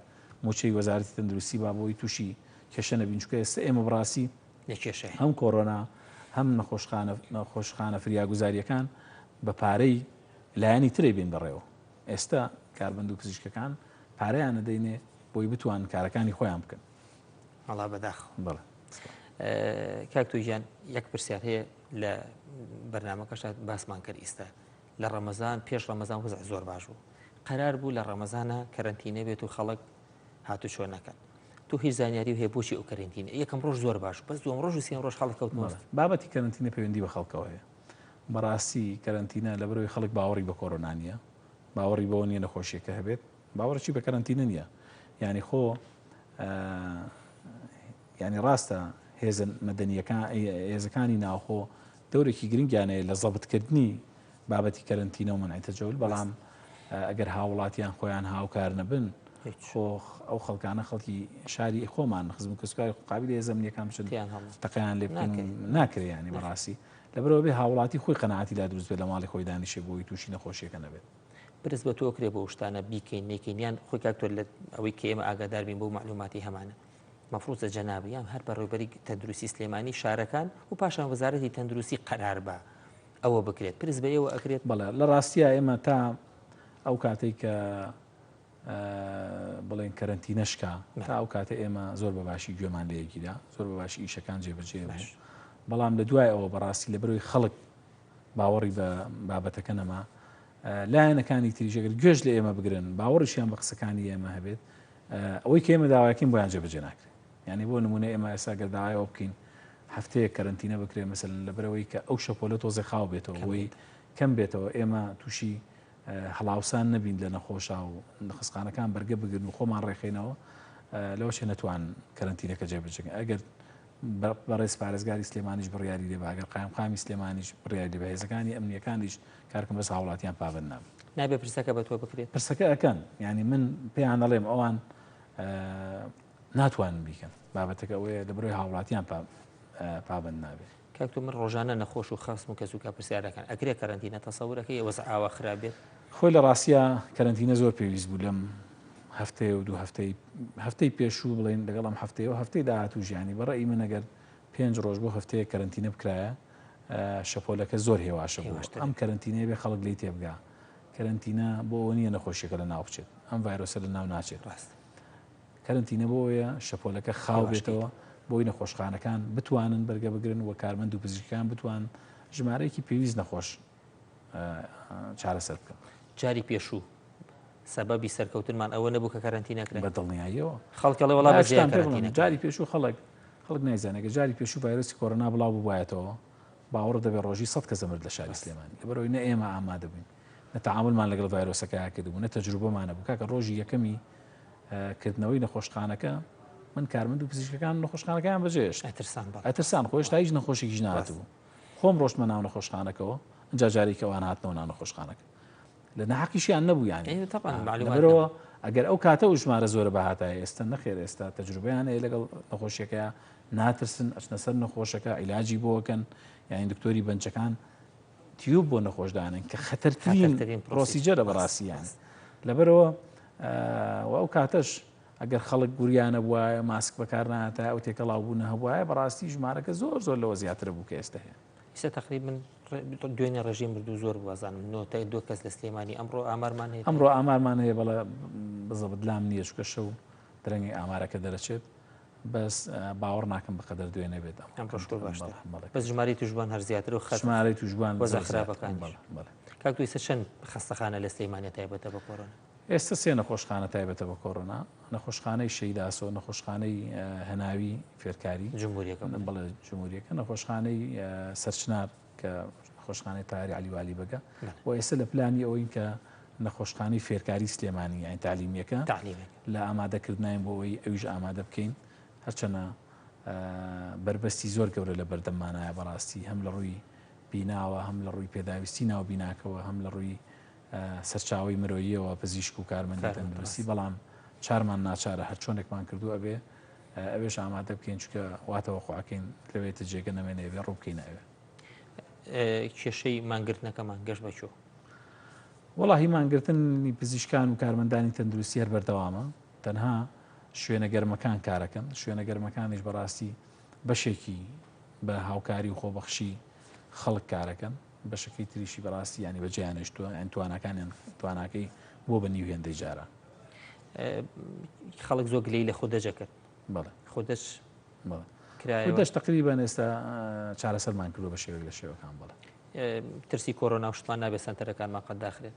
موچەی وەزارەتی تەندروستی با بۆی تووشی کێشە نەبین چونکە ئێستا ئێمە بڕاستی هەم کۆڕۆنا هەم نەخۆشخانە فریاگوزاریەکان بە پارەی لایەنی ترێ بین بەڕێوە ئێستا کاربند و پزیشکەکان پارەیان نەدەینێ بۆی بتوان کارەکانی خۆیان بکەن هەڵا بەداخ بڵێ کاکتۆ ژیان یەک پرسیار هەیە لە بەرنامەکەشات باسمان کرد ئێستا لە ڕەمەزان پێش ڕەمەزان وەزع زۆر باش بوو قەرار بوو لە ڕەمەزانە کەرەنتینە بێت و خەڵک هاتو چۆن نەکەن تو هیچ زانیاری و هەیە بۆچی ئەو کەرەنتینە یەکەم ڕۆژ زۆر باش بەس دووەم ڕۆژ و سێم ڕۆژ خەڵک کەوتنەوە بابەتی کەرەنتینە پەیوەندی بە خەڵکەوە هەیە بەڕاستی کەرەنتینە لە بەرەوەی خەڵک باوەڕی بە کۆرۆنا نییە باوەڕی بەوە نیە نەخۆشیەکە هەبێت باوەڕی بە کەرەنتینە نییە یعنی خۆ ینی ڕاستە هێزن مەدەنیەکان هێزەکانی ناوخۆ دەورێکی گرنگیانەیە لە زەبتکردنی بابەتی کەرەنتینە و منعی تەجەول بەڵام ئەگەر هاوڵاتیان خۆیان هاوکار نەبن خۆ ئەو خەڵکانە خەڵکی شاری خۆمان خزم کەسکاری قابل هێزەمنیەکان بچن تەقییان لێ ناکرێ ینی بەڕاستی لەبەرەوە بێ هاوڵاتی خۆی قەنەعاتی لا دروست بێت لە ماڵی خۆی دانیشێ بۆی تووشی نەخۆشیەکە نەبێت برز بە تۆ کرێ بۆ شتانە بیکەین نێکینیان خۆی کاکتۆر لە ئەوەی کە ئێمە ئاگادار بین بۆ معلوماتی هەمانە مەفروضە جەنابیان هەر بە ڕێوبەری تەندروستی سلێمانی شارەکان و پاشان وەزارەتی تەندروستی قەرار بە ئەوە بکرێت پرس بە ئێوە ئەکرێت بەڵێ لە ڕاستیە ئێمە تا ئەو کاتێک کە بڵێن کەرەنتینەشکا تا ئەو کاتە ئێمە زۆر بەباشی گوێمان لەیەکیدا زۆر بەباشی ئیشەکان جێبەجێ بەڵام لە دوای ئەوە بەڕاستی لە بەرەوەی خەڵک باوەڕی بە بابەتەکە نەما لایەنەکانی تریژەگەر گوێژ لە ئێمە بگرن باوەڕیشیان بە قسەکانی ئێمە هەبێت ئەوەی کە ئێمە داواکەین بۆیان جێبەجێ ناکرێت یعنی بۆ نمونە ئێمە ئێستا گەرداوایەوە بکەین هەفتەیە کەرەنتینە بکرێت مەسەلەن لەبەرەوەی کە ئەو شەپۆلە تۆزێ خاو بێتەوە بۆی کەم بێتەوە ئێمە تووشی هەڵاوسان نەبین لە نەخۆشا و خسقانەکان بەرگە بگرن و خۆمان ڕێخینەوە لەوەشێ نەتوان کەرەنتینەکە جێبەجێ ئەگەر بەڕێز پارێزگاری سلێمانیش بڕیاری لێ ئەگەر قایمقامی سلێمانیش بڕیاری بە هێزەکانی ئەمنیەکانیش کارکەم بەس هاوڵاتیان پابند نابن نابێ پرسەکە بە تۆ بکرێت پرسەکە ئەەکەن ینی من پێیان دەڵێم ئەوان ناتوانن بیکەن بابەتەکە ئەوەیە لە بڕۆی هاوڵاتیان پابند نابێت کاکتۆ من ڕۆژانە نەخۆش و خەسم و کەسوکە پرسیارەکان ئەگرێ کەرەنتینە تەسەورەکەی وەزع ئاوا خراپێت خۆی لە ڕاستیە کەرەنتینە زۆر پێویست بوو لەم هەفتەیە و دوو هەفتەی پێشوو بڵێن لەگەڵ ئەم هەفتەیە و هەفتەی داهاتوو ژیانی بەڕێی من ئەگەر 5 ڕۆژ بۆ هەفتەیە کەرەنتینە بکرایە شەپۆلەکە زۆر هێواشە بوو ئەم کەرەنتینەیە بێ خەڵک لی تێبگا کەرەنتینە بۆ ئەوە نییە نەخۆشیەکە لە ناو بچێت ئەم ڤایرۆسە لە ناو ناچێت ڕاست کەرەنتینە بۆیە شەپۆلەکە خاو بێتەوە بۆی نەخۆشخانەکان بتوانن بەرگە بگرن و کارمەند و پزیشکان بتوان ژمارەیەکی پێویست نەخۆش چارەسەر بکەن جاری پێشوو سەبەبی سەرکەوتنمان ئەوە نەبوو کە کەرەنتینەکرێت بە دڵنیاییەوە خەڵکەڵێ وەڵام کەرەنتینە جاری پێشوو خەڵک نایزانێکە جاری پێشوو ڤایرۆسی کۆڕۆنا بڵاو ببوایەتەوە باوەڕ دەبێت ڕۆژی 100 کەس دەمرد لە شاری سلێمانی لەبەرەوەی نە ئێمە ئامادە بووین نە تەعاملمان لەگەڵ ڤایرۆسەکە کردبوو نە تەجروبەمانە بوو کاکە ڕۆژی یەکەمی کردنەوەی نەخۆشخانەکە من کارمەند و پزیشکەکان نەخۆشخانەکەیان بەجێشت ئەترسان خۆش تا هیچ نەخۆشێکیش نهاتبوو خۆم ڕۆشتمە ناو نەخۆشخانەکەەوە ئەجا جارێکەوەوان هاتنەوە ناو نەخۆشخانەکە لە نەحەقیشیان نەبوو یانی لەبەرەوە ئەگەر ئەو کاتە و ژمارە زۆرە بەهاتایە ئێستا نەخێر ئێستا تەجروبەیان هەیە لەگەڵ نەخۆشیەکە ناترسن ئەچنە سەر نەخۆشەکە عیلاجی بۆکەن یانی دکتۆری بەنجەکان تیوب بۆ نەخۆشدانن کە خەتەرترین پرۆسیجەرە بەڕاستیان لەبەرەوە ئەو کاتەش ئەگەر خەڵک گوریانە بواە ماسک بەکار نهاتە ئەو تێکەڵاو بوون هەبواە بەڕاستی ژمارەکە زۆر لەوە زیاترە بوو کە ئێستا هەیە ئێستا تقریبا دوێنێ ڕژیم بردو زۆر بوازانم 92 کەس لە سلێمانی ئەمڕۆ ئامارمان هەیە ئەمڕۆ ئامارمان هەیە بەڵێ بزەبت لام نییە چکە شەو درەنگی ئامارەکە دەرەچێت بەس باوەڕ ناکەم بەقەدەر دوێنێ بێت ئەم ڕۆژ بەس ژماری توشبان هەر زیاتر و ژمارەی توشبان وەزع خراپەکان کاک ئێستا چەند خەستەخانە لە سلێمانیا تایبەتە بە کۆڕۆنا ئێستا سێ نەخۆشخانە تایبەتە بە کۆڕۆنا نەخۆشخانەی شەیداسۆ نەخۆشخانەی هەناوی فێرکاری بڵێ جمهوریەکە نەخۆشخانەی سەرچنار کە نەخۆشخانەی تاری علیوالی بەگە و ئێستا لە پلانی ئەوەی کە نەخۆشخانەی فێرکاری سلێمانی یان تعلیمیەکە لە ئامادەکردنیان بۆ ئەوەی ئەویش ئامادە بکەین هەرچەنە بربەستی زۆر گەورە لە بەردەممانایە بەڕاستی هەم لە ڕووی بیناوە هەم لە ڕووی پێداویستی ناو بیناکەوە هەم لە ڕووی سەرچاوی مرۆییەوە پزیشک و کارمەندی تەندروستی بەڵام چارمان ناچارە هەر چۆنێکمان کردو ئەبێ ئەوێش ئامادە بکەین چکە واتەوە خواکەین لەوێتە جێگە نەمێنێوێ ڕووبکەین ئەوێ کێشەی مانگرتنەکەمان گەشت بەچۆ وەڵاهی مانگرتنی پزیشکان و کارمەندانی تەندروستی هەر بەردەوامە تەنها شوێنە گەرمەکان کارەکەن شوێنە گەرمەکانیش بەڕاستی بەشێکی بە هاوکاری و خۆبەخشی خەڵک کارەکەن بەشەکەی تریشی بەڕاستی ینی بەجیانشتووە ئەن توانەکانیان تواناکەی بۆ بە نیو هێندەی جاران خەڵک زۆر گلەی لە خۆدەجە کرد بەڵێ خۆدەش کە کرایەوە دەشت تقریبان ئێستا چارەسەرمان کردو بە شێوەیەک لە شێوەکان بڵێ ترسی کۆرۆنا و شتان نابێت سنتەرەکانمان قەت داخرێت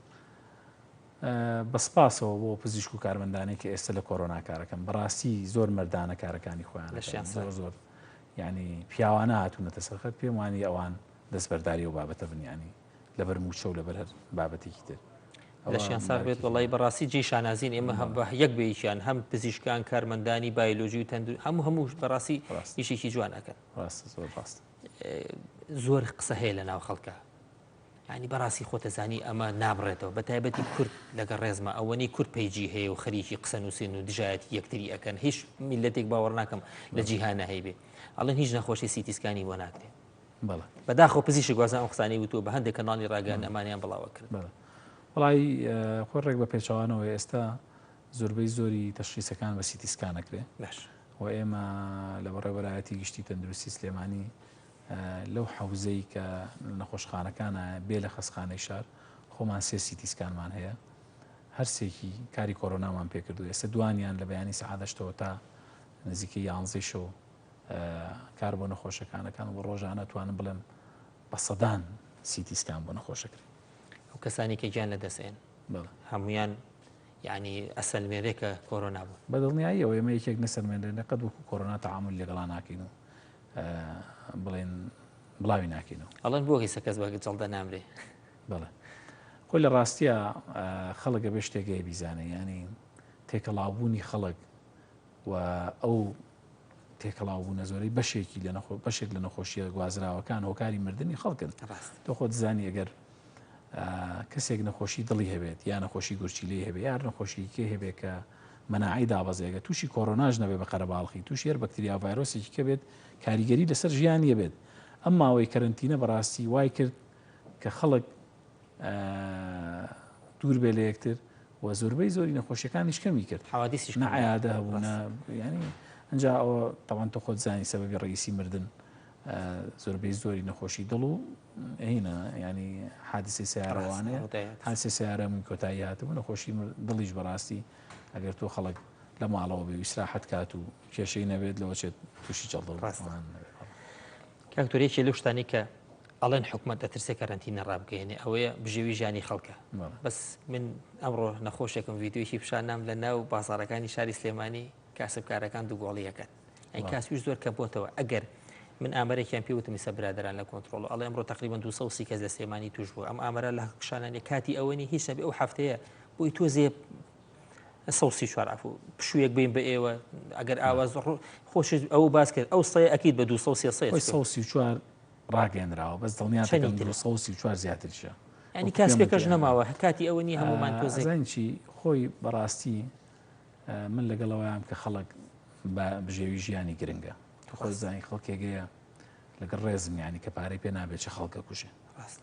بەسپاسەوە بۆ پزیشک و کارمەندانی کە ئێستا لە کۆرۆنا کارەکەن بەڕاستی زۆر مەردانە کارەکانی خۆیان زۆر ینی پیاوانە هاتوونەتە سەرخەت پێم وانی ئەوان دەستبەرداری و بابەتە بنیانی لەبەر موچە و لەبەر هەر بابەتێکی تر لەشیان سار بێت وڵی بەڕاستی جێ شانازین ئێمە هەم بە یەک بێکیان هەم پزیشکان کارمەندانی بایۆلۆژی و تەندروستی هەموو بەڕاستی ئیشێکی جوانەکەن زۆر قسە هەیە لە ناو خەڵکە ینی بەڕاستی خۆتەزانی ئەمە نابڕێتەوە بە تایبەتی کورد لەگە ڕێزمە ئەوەنی کورد پەیجی هەیە و خەریکی قسە نووسین و دژایەتی یەکتری ئەەکەن هیچ میلەتێک باوەڕ ناکەم لە جیهانە هەیە بێ ئەڵێن هیچ نەخۆشی سیتیسکانی بۆ ناکرێت بەداخۆ پزیشک گوازان ئەو قسانەی وتووە بە هەندێک کەناڵی ڕاگەان ئەمانیان بڵاوە کرد وڵی خۆی ڕێک بە پێچوانەوە ئێستا زۆربەی زۆری تەشخیصەکان بە سیتیسکان نەکرێت و ئێمە لە بەڕێوەبەرایەتی گشتی تەندروستی سلێمانی لەو حەوزەی کە نەخۆشخانەکانە بێ لە خەسخانەی شار خۆمان سێ سیتیسکانمان هەیە هەرسێکی کاری کۆرۆنامان پێکردو ئێستا دوانیان لە بەیانی سەعادەشتەوە تا نزیکەی 11 شەو کار بۆ نەخۆشەکانەکان بۆ ڕۆژانە توانم بڵێم بە سەدان سیتیسکان بۆ نەخۆشەکرێت ئەو کەسانی کە گیان لە دەسێن هەمویان یعنی ئەسەلمێرێکە کۆرۆنا بوو بەدڵنیاییەوە ئێمە یەکێک نەسەرمێنێنە قەت وەکو کۆرۆنا تەعامل لەگەڵا ناکەین و بڵێن بڵاوی ناکەینەوە ئەڵەن بۆ هیچ کەس بەگە جەڵدە نامرێ بڵێ خۆی لە ڕاستیە خەڵکە بێ شتێکەیە بیزانێ ینی تێکەڵاوبوونی خەڵک و ئەو تێکەڵاوبوونە زۆرەی بەشێک لە نەخۆشیە گوازراوەکان هۆکاری مردنی خەڵکن تۆ خۆت زانی ئەگەر کەسێک نەخۆشی دڵی هەبێت یا نەخۆشی گورچیلەی هەبێت یار نەخۆشی کێ هەبێت کە مەناعی دابەزێگە تووشی کۆرۆناژ نەبێ بە قەرەباڵخی تووشی هەر بەکتریا ڤایرۆسێکی کە بێت کاریگەری لەسەر ژیانیە بێت ئەم ماوەی کەرنتینە بەڕاستی وای کرد کە خەڵک دوور بێ لە یەکتر و زۆربەی زۆری نەخۆشیەکانیش کەمی کرد حوادیسیش نەعادە هەبوونە ینی ئەنجا ئەوە تاوان تۆ خۆت زانی سەبەبی ڕئیسی مردن زۆربەی زۆری نەخۆشی دڵ و هینە ینی حادثی سیارەوانەیە حادثی سیارە من کۆتایی هاتبوو نەخۆشی دڵیش بەڕاستی ئەگەر تۆ خەڵک لە ماڵەوە بێ ئیسراحەت کات و کێشەی نەبێت لەوە چێت تووشی جەڵدڵ کاکتۆرێکی لەو شتانی کە ئەڵێن حکومەت دەترسێ کەرەنتینە ڕابگەێنێ ئەوەیە بژێوی ژیانی خەڵکە بەس من ئەمڕۆ نەخۆشێکم ڤیددیۆیی پیشانام لە ناو بازارەکانی شاری سلێمانی کاسبکارەکان دووگۆڵیەکەن ئەی کاسویش زۆر کە بۆتەوە ئەگەر من ئامەرێکیان پێوتمی سە برادران لە کۆنتترۆل ئەڵێ ئەمڕۆ تقریبا 230 کەس لە سلێمانی توش بوو ئەم ئامەرە لە کشانانی کاتی ئەوەنی هیچ نەبێ ئەو هەفتەیە بۆی تۆزێ 134 عفو پشوویەک بین بە ئێوە ئەگەر ئاواز خۆش ئەو باس کرد ئەو سەیە ئەکیید بە 234 ڕاگەێنراوە بەس دڵنیاتەکەم 134 زیاترشە ینی کاسپێکەش نەماوە کاتی ئەوەنی هەمومان تۆزانچی خۆی بەڕاستی من لەگەڵەوەیان کە خەڵک بە بژێوی ژیانی گرنگە خۆ زانی خەڵکێگەیە لەگەڵ ڕێزم ینی کە پارەی پێ نابێت چه خەڵکە کوژێ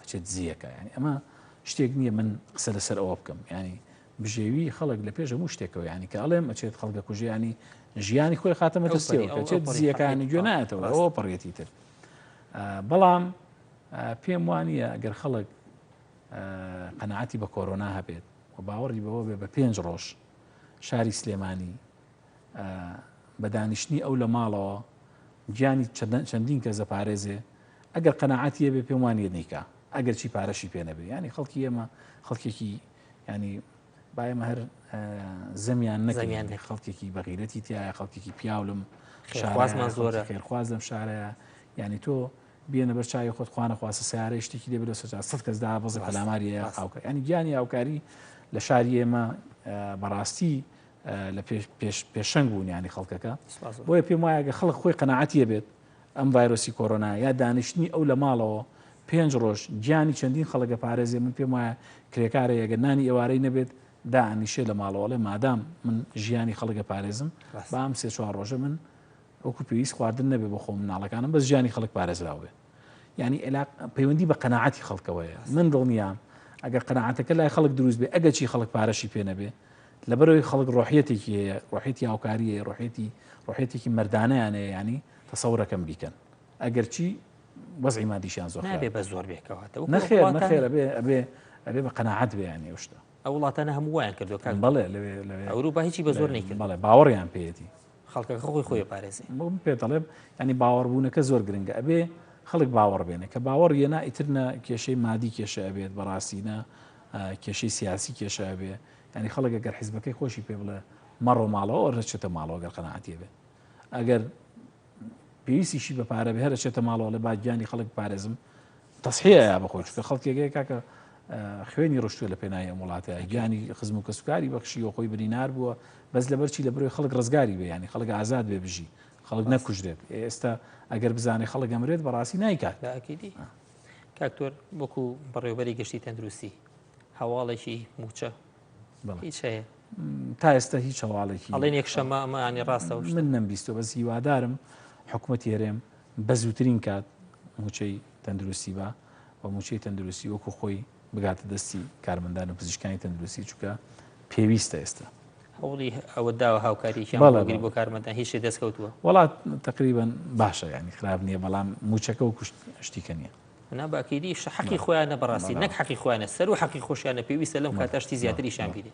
چێت زیەکە ینی ئەمە شتێک نییە من قسە لەسەر ئەوە بکەم ینی بژێوی خەڵک لە پێش هەموو شتێکەوە ینی کە ئەڵێم ئەچێت خەڵکە کوژێ ینی ژیانی خۆی خاتەمەتە سێوە کە چێت زیەکانی گوێ نایەتەوە ئەوە پڕێتی تر بەڵام پێم وانە ئەگەر خەڵک قەنەعەتی بە کۆرۆنا هەبێت و باوەڕی بەوە بێ بە 5 ڕۆژ شاری سلێمانی بە دانیشتنی ئەو لە ماڵەوە گیانی چەندین کە زەپارێزێ ئەگەر قەنەعەتیە بێ پێم وانە نیکە ئەگەر چی پارەشی پێ نەبێ ینی خەڵکی ئێمە خەڵکێکی ینی با ئێمە هەر زەمیان نەکەین خەڵکێکی بەغیرەتی تایە خەڵکێکی پیاولم خوازمان زۆرە خێرخواز لەم شارەیە ینی تۆ بێنە بەر چای خۆت خوانە خواستە سیارەی شتێکی لێ بێت سەد کەس دا بەزە پەلاماریە خاوکە ینی گیانی هاوکاری لە شاری ئێمە بەڕاستی لە پێشەنگ بوون ینی خەڵکەکە بۆیە پێم وایە خەڵک خۆی قەنەعەتیە بێت ئەم ڤایرۆسی کۆرۆنا یا دانیشتنی ئەو لە ماڵەوە 5 ڕۆژ گیانی چەندین خەڵکە پارێزێ من پێم وایە کرێکارە ئەگەر نانی ئێوارەی نەبێت دانیشێ لە ماڵەوەڵێ مادام من ژیانی خەڵکە پارێزم با ئەم 3-4 ڕۆژە من وەکو پێویست خواردن نەبێ بۆ خۆم مناڵەکانم بەس ژیانی خەڵک پارێزراوێ ینی پەیوەندی بە قەنەعەتی خەڵکەوەیە من دڵنیام ئەگەر قەنەعەتەکە لای خەڵک دروست بێ ئەگەر چی خەڵک پارەشی پێ نەبێ لەبەرەوەی خەڵک ڕۆحیەتێکی هەیە ڕۆحیەتی هاوکاریە ڕۆحیەتێکی مردانەیانەیە ینی تەسەورەکەم بیکەن ئەگەر چی وەزعی مادیشیان زۆر نابێ بە زۆر بێکەوەتەوە نەخێر ئەبێ بە قەنەعەت بێ ینی شتە ئەو وڵاتانە هەمووایان کردو بەڵێ ئەوروپا هیچی بە زۆر نەیکرد بەڵێ باوەڕیان پێیەتی خەڵکەکە خۆی پارێزی پێ دەڵێ ینی باوەڕبوونەکە زۆر گرنگە ئەبێ خەڵک باوەڕ بێنێ کە باوەڕ یەنا ئیترنە کێشەی مادی کێشە ئەبێت بەڕاستینە کێشەی سیاسی کێشە ئەبێ ینی خەڵک ئەگەر حیزبەکەی خۆشی پێ بڵێ مەڕۆ ماڵەوە ئەڕێچێتە ماڵەوە گەر قەناعەتی بێ ئەگەر پێویستیشی بە پارە بێ هەرچێتە ماڵەوە لە باگیانی خەڵک پارێزم تەسحیە یا بەخۆی چکە خەڵکێگەی کاکە خوێنی ڕشتووە لە پێناایی وڵاتەیە گیانی خزم و کەسوکاری بەخشیەوە خۆی بنینار بووە بەس لەبەرچی لە بەرەوەی خەڵک ڕزگاری بێ ینی خەڵک ئازاد بێ بژی خەڵک نەکوژرێت ئێستا ئەگەر بزانێ خەڵک ئەمرێت بەڕاستی نایکات ئاکیدی کاکتۆر وەکو بەڕێوەبەری گەشتی تەندروستی هەواڵێکی موچە هیچ هەیە تا ئێستا هیچ هەواڵێکی ئەڵێن یەکشەمە ئەمەیانی ڕاستە من نەمبیستەوە بەس هیوادارم حکوومەتی هەرێم بە زووترین کات موچەی تەندروستی بە و موچەی تەندروستی وەکو خۆی بگاتە دەستی کارمەندان و پزیشکانی تەندروستی چووکە پێویستە ئێستا هەوڵی ئەوە داوە هاوکاریگیری بۆ کارمەندان هیچی دەستکەوتووە وڵات تقریبان باشە ینی خراپ نییە بەڵام موچەکە و شتیکە نییە ناباکیدی حەقی خۆیانە بەڕاستی نەک حەقی خۆیانە سەر و حەقی خۆشیانە پێویستە لەم کاتەشتی زیاتریشان بیدێ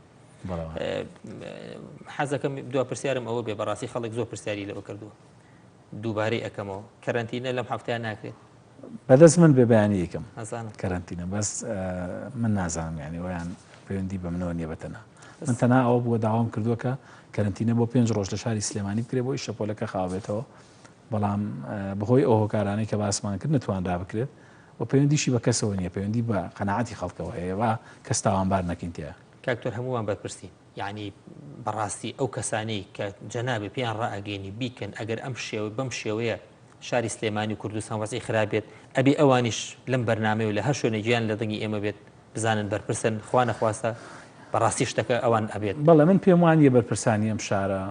حەزەکەم دو پرسیارم ئەوە بێ بەڕاستی خەڵک زۆر پرسیاری لەوە کردووە دووبارەی ئەەکەمەوە کەرەنتینە لەم هەفتەیە ناکرێت بەدەست من بێ بەیانی یەکەم کەرەنتینە بەس من نازانم ینی ئەویان پەیوەندی بە منەوە نیە بەتەنە من تەنها ئەوە بووە داوام کردووە کە کەرەنتینە بۆ 5 ڕۆژ لە شاری سلێمانی بکرێ بۆی شەپۆلەکە خاوێتەوە بەڵام بەهۆی ئەو هۆکارانەی کە باسمان کرد نتوانرا بکرێت و پەیوەندیشی بە کەسەوە نییە پەیوەندی بە قەناعەتی خەڵکەوە هەیە کەس تاوانبار نەکەین تیا کاکتۆر هەمووان بەرپرسی یعنی بەڕاستی ئەو کەسانەی کە جەنابێ پێیان ڕائگەینی بیکەن ئەگەر ئەم شێوە بەم شێوەیە شاری سلێمانی و کوردستان وەزعی خراپێت ئەبێ ئەوانیش لەم بەرنامەی و لە هەر شوێنە گیان لە دەنگی ئێمە بێت بزانن بەرپرسن خوا نەخواستە بەڕاستی شتەکە ئەوان ئەبێت بەڵێ من پێم وانیە بەرپرسانی ئەم شارە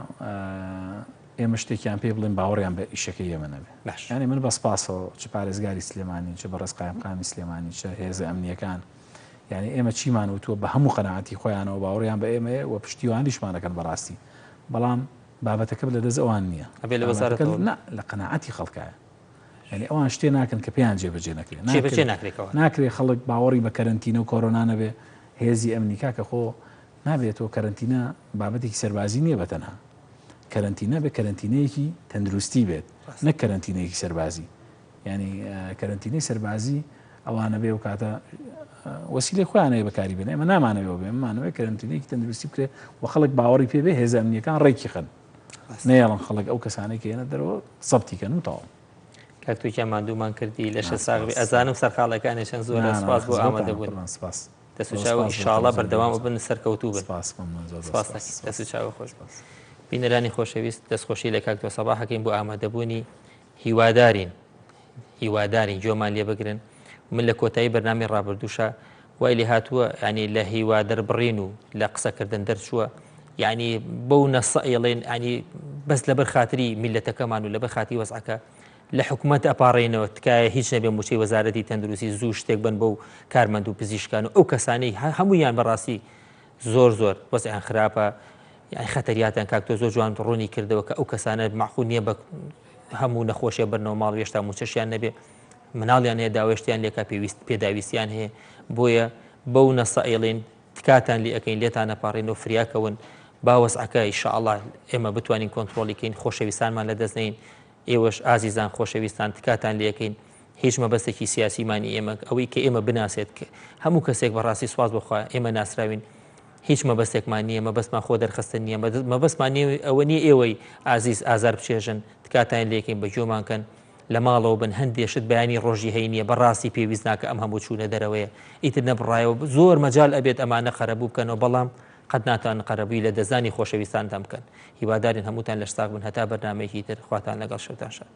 ئێمە شتێکیان پێ بڵێن باوەڕیان بە ئیشەکەی ئێمە نەبێت ینی من بە سپاسەوە چ پارێزگاری سلێمانی چ بە ڕێزقایمقامی سلێمانی چ هێزە ئەمنیەکان یعنی ئێمە چیمان وتووە بە هەموو قەناعەتی خۆیانەوە باوەڕیان بە ئێمەیە و پشتیوانیشمانەکەن بەڕاستی بەڵام بابەتەکە لە دەست ئەوان نییە لە قەناعەتی خەڵکایە ینی ئەوان شتێ ناکەن کە پێیان جێبەجێ نەکرێت ناکرێت خەڵک باوەڕی بە کەرەنتینە و کۆرۆنا نەبێ هێزی ئەمنیکا کە خۆ نابێتەوە کەرەنتینە بابەتێکی سەربازی نییە بەتەنها کەرەنتینە بە کەرەنتینەیەکی تەندروستی بێت نەک کەرەنتینەیەکی سەربازی ینی کەرەنتینەی سەربازی ئەوانە بێ و کاتە وەسیلەی خۆیانەیە بەکاری بێن ئێمە نامانەوێ بێمانەوەی کەرەنتینەیەکی تەندروستی بکرێت و خەڵک باوەڕی پێ بێ هێزە ئەمنیەکان ڕێکی خەن نێڵن خەڵک ئەو کەسانەی کە هێنە دەرەوە سەبتیکەن و تاوە کاکتۆکیان مادوومان کردی لە شە ساغبی ئەزانم سەرخاڵەکانی چەند زۆر سپاس بۆ ئامادەبوون دەسوچاوە ئینشاءڵڵا بەردەوام بن سەرکەوتوو بن دەسوچاوە خۆش بینەرانی خۆشەویست دەستخۆشی لە کاکتۆ سەباحەکەین بۆ ئامادەبوونی هیوادارین جۆمان لێ بگرن من لە کۆتایی بەرنامی ڕابردووشە وای لێ هاتووە ینی لە هیوا دەربڕین و لە قسەکردن دەرچووە یعنی بەو نەسەئڵێن ینی بەس لەبەر خاتری میلەتەکەمان و لەبەر خاتی وەزعەکە لە حکوومەت ئەپارڕێنەوە تکایە هیچ نەبێ موچەی وەزارەتی تەندروستی زوو شتێک بن بەو کارمەند و پزیشکان و ئەو کەسانەی هەموویان بەڕاستی زۆر وەزعیان خراپە یعنی خەتەریاتیان کاکتۆ زۆر جوان ڕوونی کردەوە کە ئەو کەسانە معقول نییە بە هەموو نەخۆشیە بەرنەوە ماڵ هێشتا موچەشیان نەبێ مناڵیان هەیە داوێشتیان لێکا پێداویستیان هەیە بۆیە بەو نەسەئڵێن تکاتان لێ ئەەکەین لێتان نەپارڕێنەوە فریاکەون با وەزعەکە ئینشاءڵڵا ئێمە بتوانین کۆنتترۆلیکەین خۆشەویستانمان لە دەست نین ئێوەش ئازیزان خۆشەویستان تکاتان لێەکەین هیچ مەبەستێکی سیاسیمانی ئێمە ئەوەی کە ئێمە بناسێت هەموو کەسێک بەڕاستی سواز بخوا ئێمە ناسراوین هیچ مەبەستێکمان نییە مەبەستمان خۆ دەرخستن نییە مەبەستمان ئەوە نییە ئێوەی ئازیز ئازار بچێژن تکاتان لێکین بە جۆمانکەن لە ماڵەوە بن هەندێشت بەیانی ڕۆژی هەینیە بەڕاستی پێویست ناکە ئەم هەموو چوونە دەرەوەیە ئیتر نەبڕایەوە زۆر مەجال ئەبێت ئەمانە خەرەبوو بکەنەوە بەڵام قەت ناتوان قەرەبووی لە دەزانی خۆشەویستانتان بکەن هیوادارین هەمووتان لە شتاق بن هەتا بەرنامەیەکی تر خواتان لەگەڵ شەوتان شاد